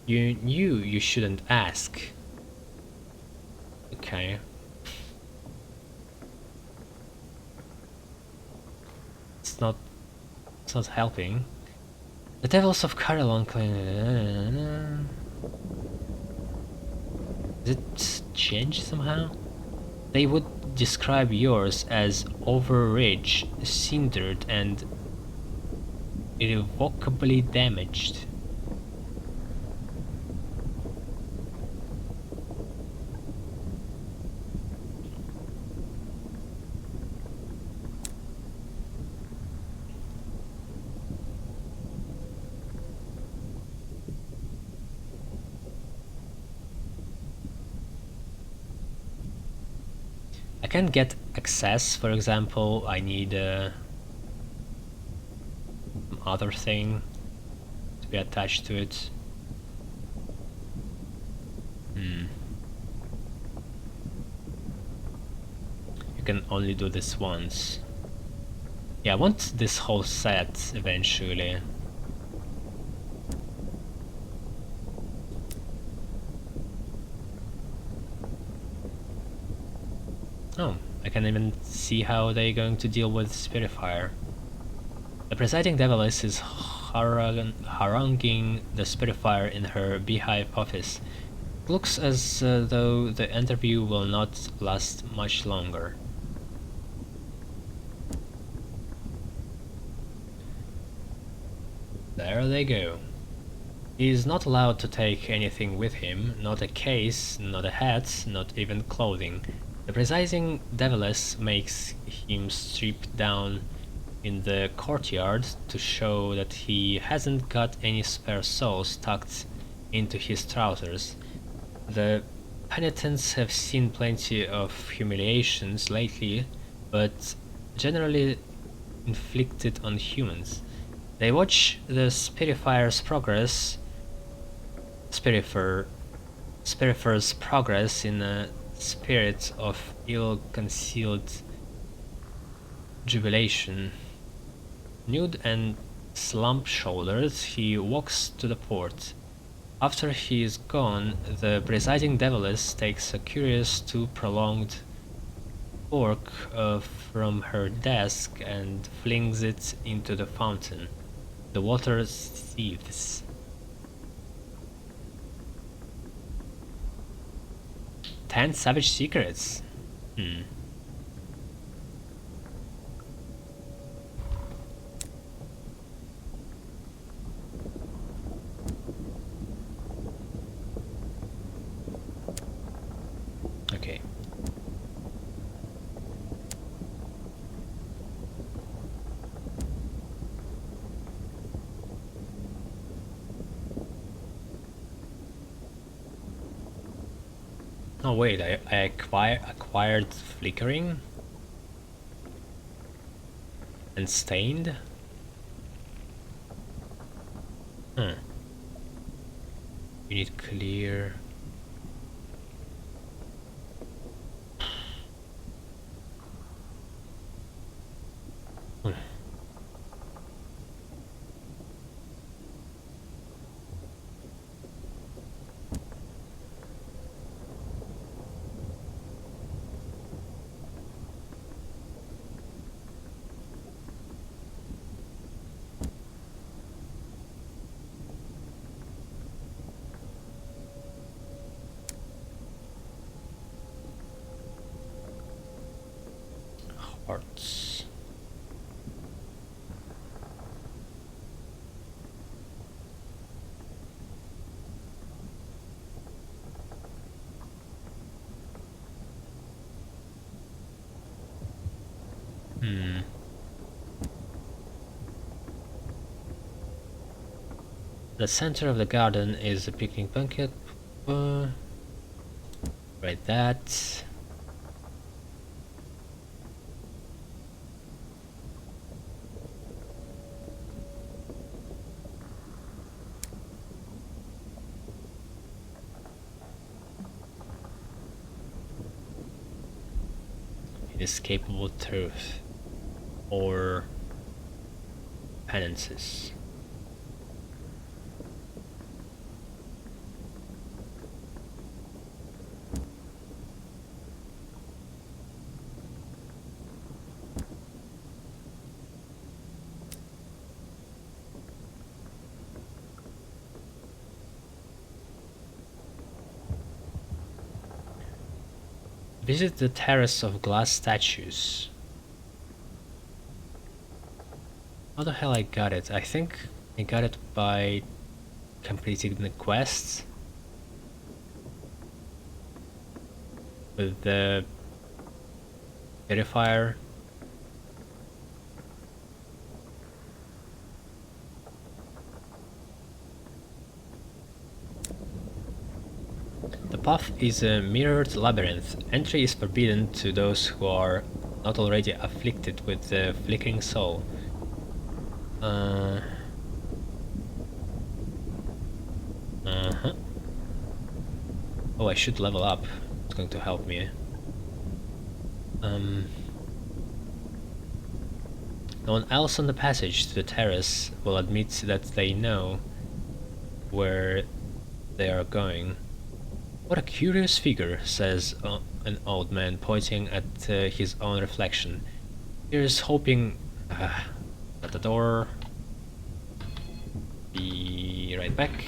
You knew you shouldn't ask. Okay. It's not helping. The devils of Carillon claim. Did it change somehow? They would describe yours as overrich, cindered, and irrevocably damaged. I can get access, for example. I need other thing to be attached to it. You can only do this once. Yeah, I want this whole set eventually. Oh, I can even see how they're going to deal with Spiritfire. The Presiding Devis is haranguing the Spiritfire in her beehive office. It looks as though the interview will not last much longer. There they go. He is not allowed to take anything with him, not a case, not a hat, not even clothing. The Presiding Devis makes him strip down in the courtyard to show that he hasn't got any spare souls tucked into his trousers. The penitents have seen plenty of humiliations lately, but generally inflicted on humans. They watch the Spirifer's progress in a spirit of ill-concealed jubilation. Nude and slump-shouldered, he walks to the port. After he is gone, the Presiding Devis takes a curious too prolonged fork from her desk and flings it into the fountain. The water seethes. 10 savage secrets. Okay. Oh wait, I acquired flickering and stained. You need clear. Hearts. The center of the garden is a picnic blanket. Right, that. Inescapable truth or penances. Visit the terrace of glass statues. How the hell I got it? I think I got it by completing the quests with the purifier. The path is a mirrored labyrinth. Entry is forbidden to those who are not already afflicted with the flickering soul. Oh, I should level up. It's going to help me. No one else on the passage to the terrace will admit that they know where they are going. What a curious figure, says an old man, pointing at his own reflection. Here's hoping... at the door. Be right back.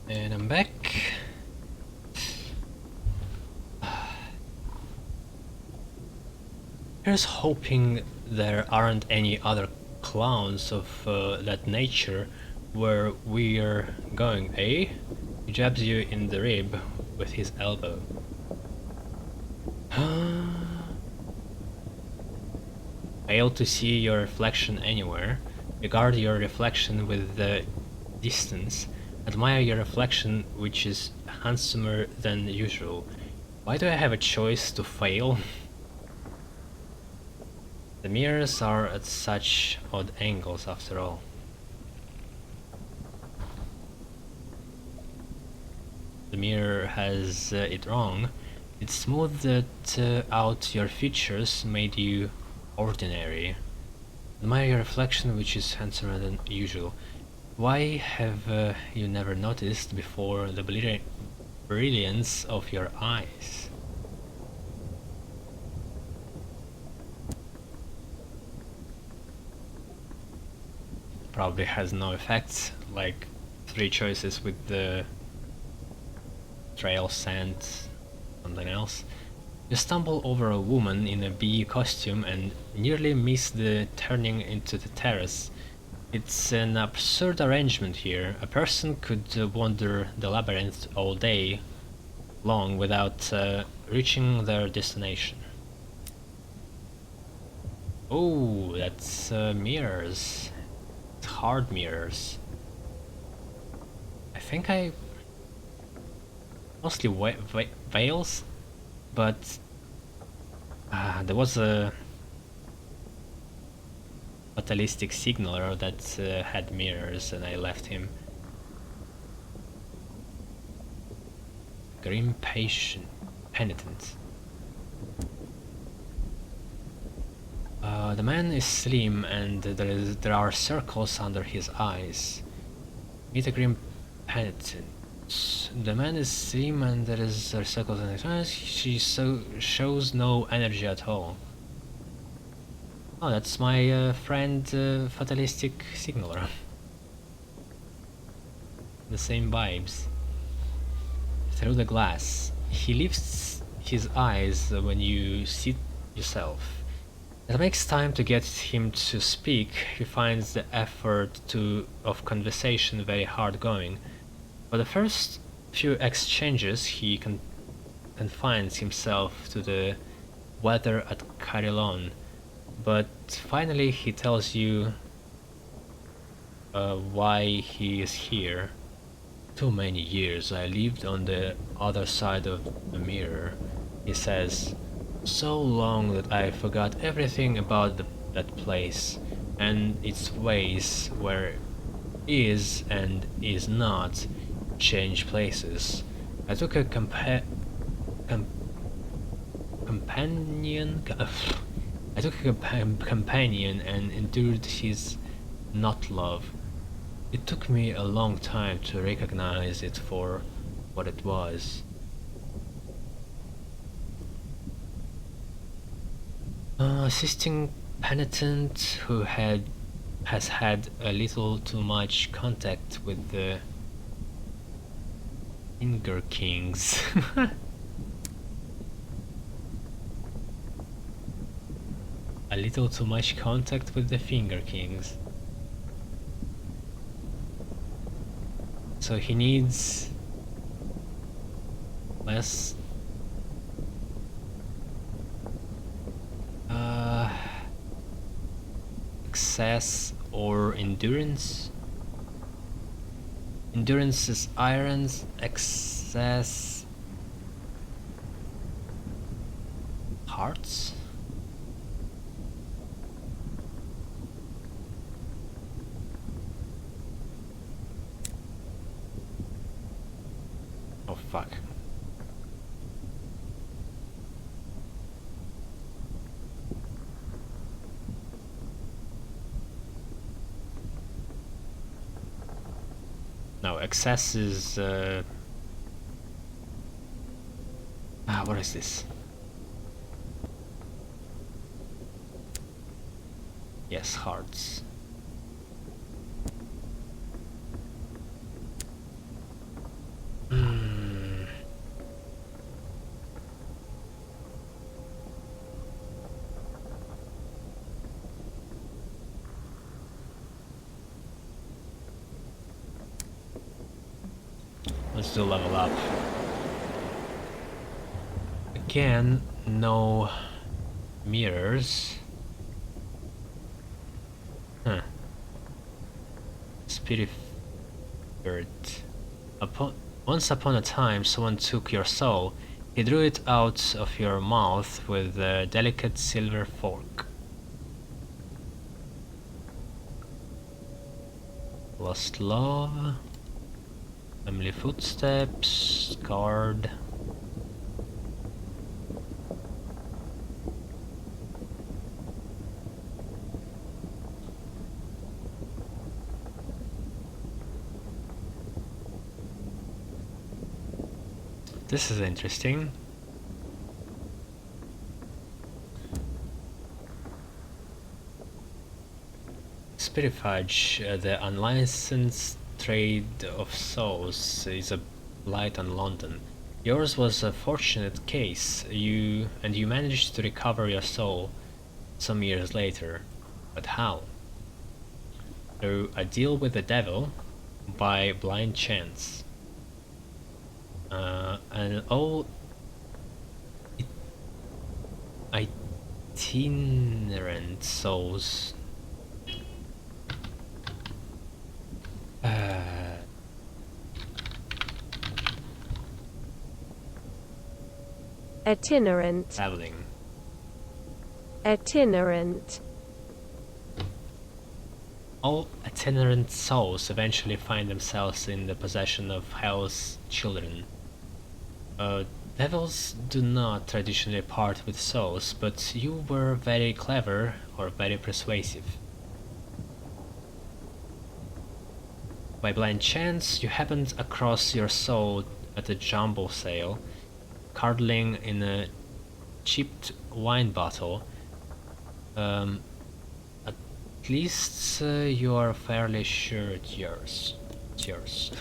And I'm back. Here's hoping there aren't any other clowns of that nature where we're going, eh? He jabs you in the rib with his elbow. Fail to see your reflection anywhere. Regard your reflection with the distance. Admire your reflection, which is handsomer than usual. Why do I have a choice to fail? The mirrors are at such odd angles after all. The mirror has it wrong. It smoothed out your features, made you ordinary. Admire your reflection, which is handsomer than usual. Why have you never noticed before the brilliance of your eyes? Probably has no effect, like 3 choices with the trail sand, something else. You stumble over a woman in a bee costume and nearly miss the turning into the terrace. It's an absurd arrangement here. A person could wander the labyrinth all day long without reaching their destination. Oh, that's mirrors. Hard mirrors. I think I mostly veils, but there was a fatalistic signaler that had mirrors and I left him. Grim patient penitent. The man is slim and there are circles under his eyes. Meet a grim penitent. The man is slim and there are circles under his eyes. She shows no energy at all. Oh, that's my friend fatalistic signaler. The same vibes. Through the glass. He lifts his eyes when you seat yourself. It makes time to get him to speak. He finds the effort of conversation very hard going. For the first few exchanges he confines himself to the weather at Carillon, but finally he tells you why he is here. Too many years I lived on the other side of the mirror, he says. So long that I forgot everything about that place and its ways, where is and is not change places. I took a companion. I took a companion and endured his not love. It took me a long time to recognize it for what it was. Assisting penitent who has had a little too much contact with the Finger Kings. A little too much contact with the Finger Kings. So he needs less success or endurance. Endurance is irons, excess hearts. Oh fuck. No, excess is what is this? Yes, hearts. Let's do level up. Again, no mirrors. Huh. Spirit bird. Once upon a time, someone took your soul. He drew it out of your mouth with a delicate silver fork. Lost love. Family footsteps. Guard. This is interesting. Spiritage, the unlicensed trade of souls, is a blight on London. Yours was a fortunate case. You managed to recover your soul some years later. But how? Through a deal with the devil, by blind chance. And all itinerant souls. Itinerant. Traveling. Itinerant. All itinerant souls eventually find themselves in the possession of Hell's children. Devils do not traditionally part with souls, but you were very clever or very persuasive. By blind chance, you happened across your soul at a jumble sale, curdling in a chipped wine bottle. At least you are fairly sure it's yours. It's yours.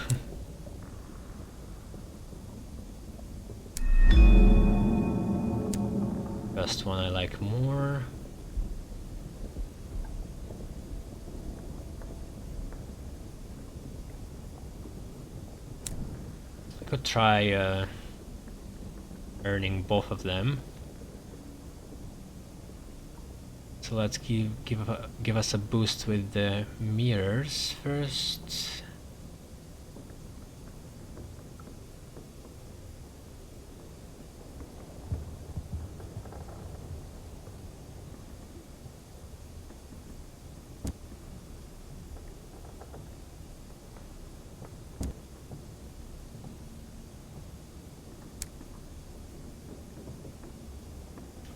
First one I like more. I could try earning both of them. So let's give us a boost with the mirrors first.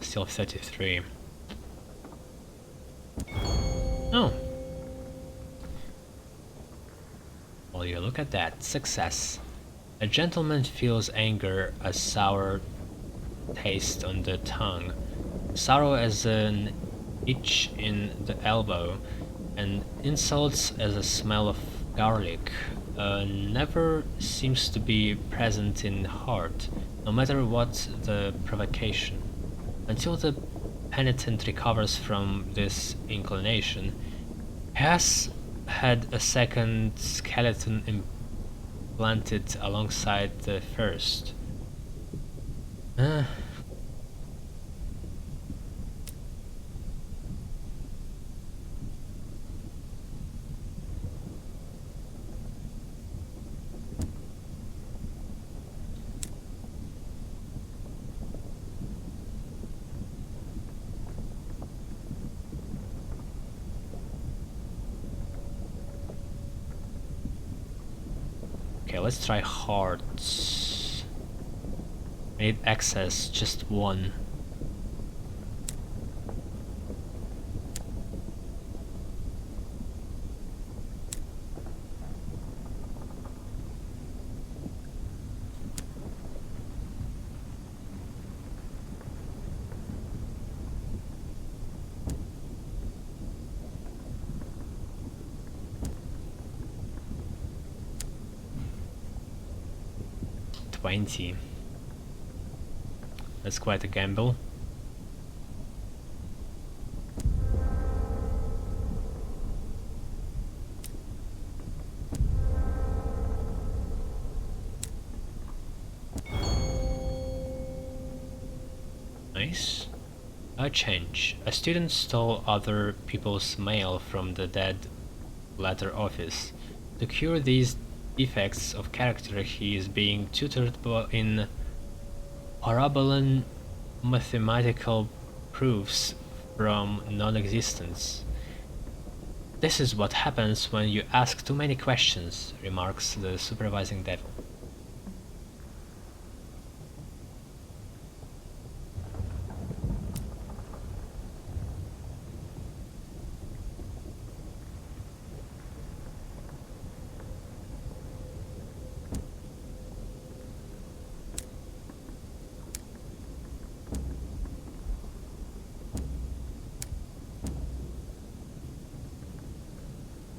Still 33. Oh. Well, you look at that. Success. A gentleman feels anger as sour taste on the tongue, sorrow as an itch in the elbow, and insults as a smell of garlic. Never seems to be present in heart, no matter what the provocation. Until the penitent recovers from this inclination, he has had a second skeleton implanted alongside the first. Okay, let's try hearts. I need access, just one. That's quite a gamble. Nice. A change. A student stole other people's mail from the dead letter office. To cure these defects of character, he is being tutored in parabolan mathematical proofs from non-existence. This is what happens when you ask too many questions, remarks the supervising devil.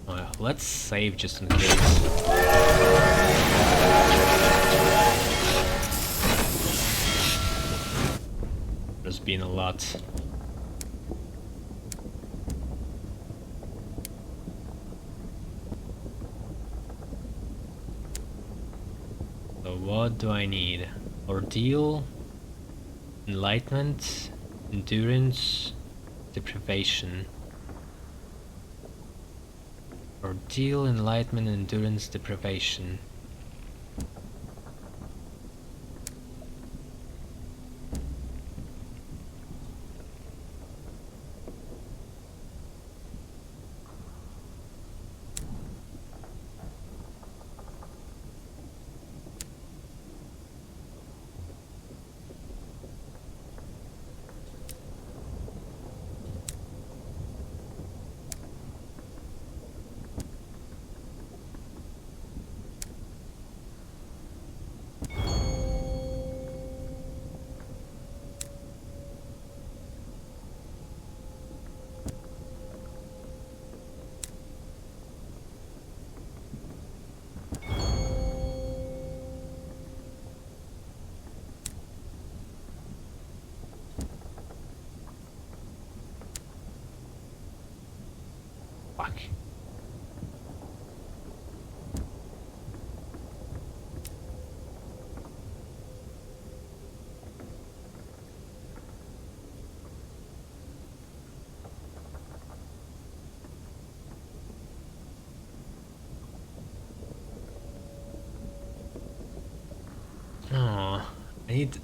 Well, let's save just in case. There's been a lot. So what do I need? Ordeal, enlightenment, endurance, deprivation. Ordeal, enlightenment, endurance, deprivation. Fuck. Oh, I need...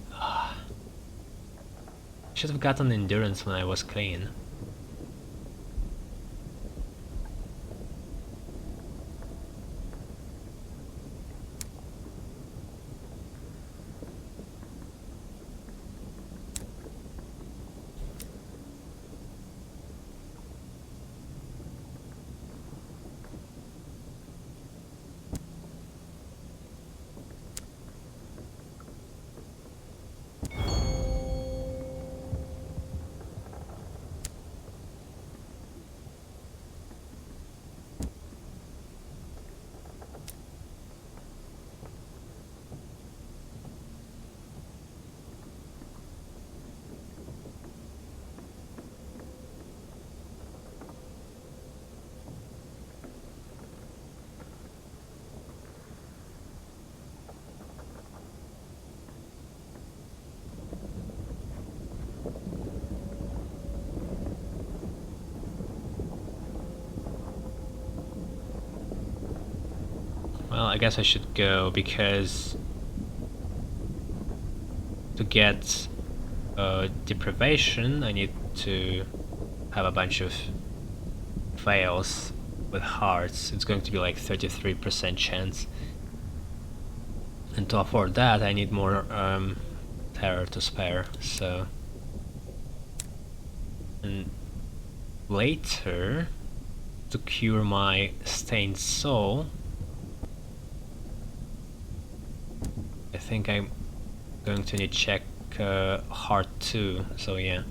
should have gotten endurance when I was clean. Well, I guess I should go because to get deprivation I need to have a bunch of fails with hearts. It's going to be like 33% chance, and to afford that I need more terror to spare, so... And later, to cure my stained soul, I think I'm going to need check heart 2, so yeah.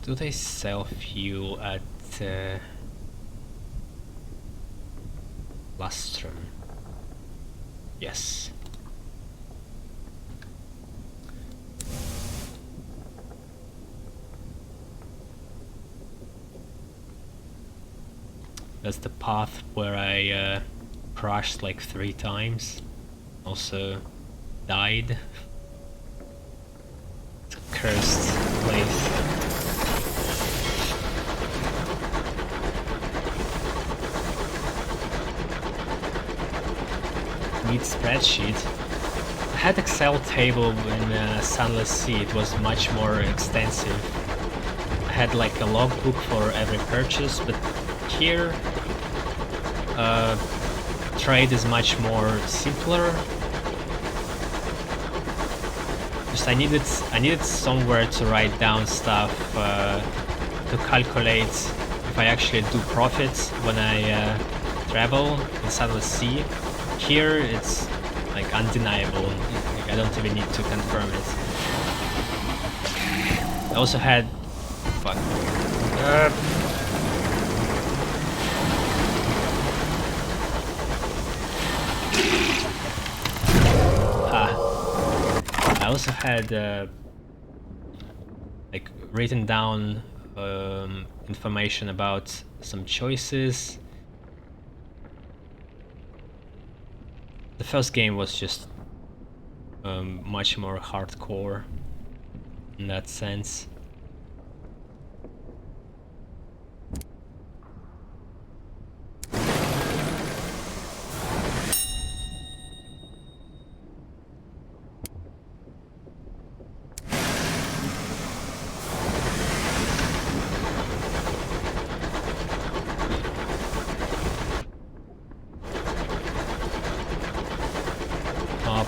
Do they sell fuel at Lustrum? Yes. That's the path where I crashed like 3 times. Also died. It's a cursed place. Need spreadsheet. I had Excel table in Sunless Sea. It was much more extensive. I had like a logbook for every purchase, but here trade is much more simpler. Just I needed somewhere to write down stuff to calculate if I actually do profits when I travel in Sunless Sea. Here it's like undeniable. Like, I don't even need to confirm it. I also had fuck. I also had like written down information about some choices. The first game was just much more hardcore in that sense.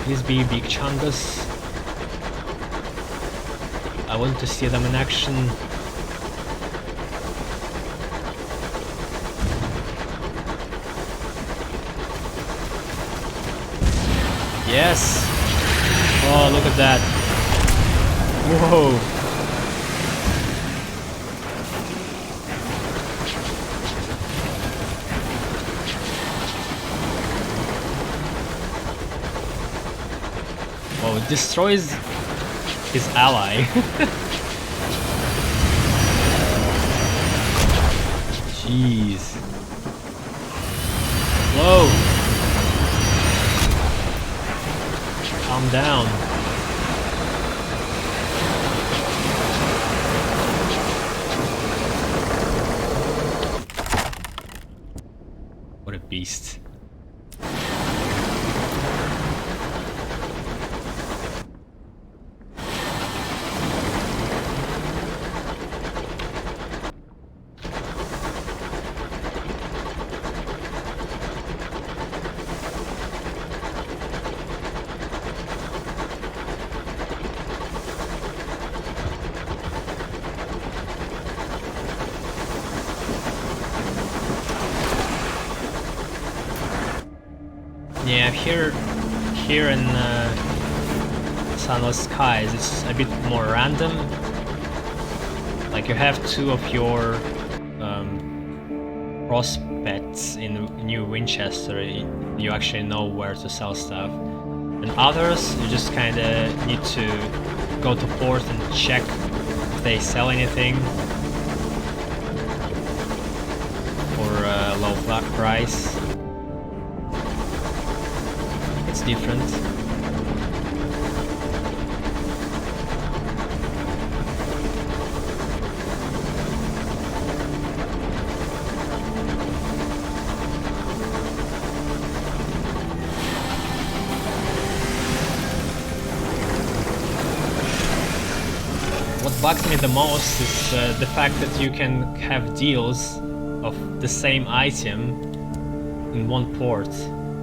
Please be big chungus. I want to see them in action. Yes! Oh, look at that. Whoa! Oh, it destroys his ally. Jeez. Whoa! Calm down. What a beast. Yeah, here in Sunless Skies, it's a bit more random. Like you have 2 of your prospects in New Winchester. You actually know where to sell stuff, and others you just kind of need to go to port and check if they sell anything for a low price. It's different. What bugs me the most is the fact that you can have deals of the same item in one port.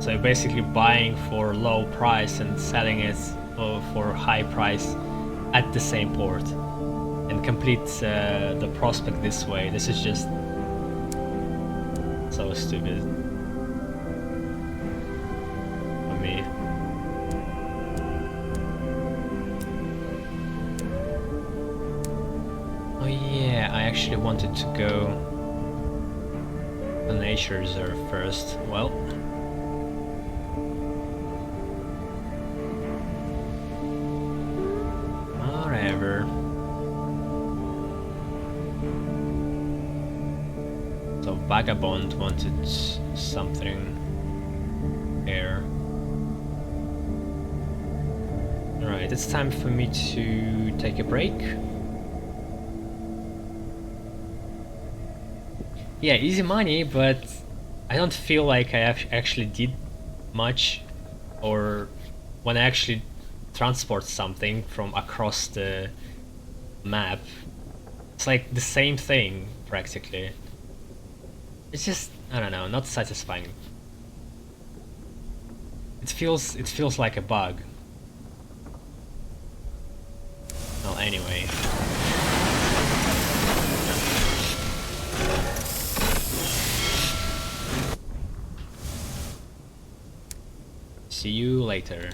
So you're basically buying for low price and selling it for high price at the same port, and complete the prospect this way. This is just so stupid for me. Oh yeah, actually wanted to go to nature reserve first. Well, whatever. So Vagabond wanted something here. Alright, it's time for me to take a break. Yeah, easy money, but I don't feel like I actually did much, or when I actually transport something from across the map, it's like the same thing practically. It's just, I don't know, not satisfying. It feels like a bug. Well, anyway. See you later.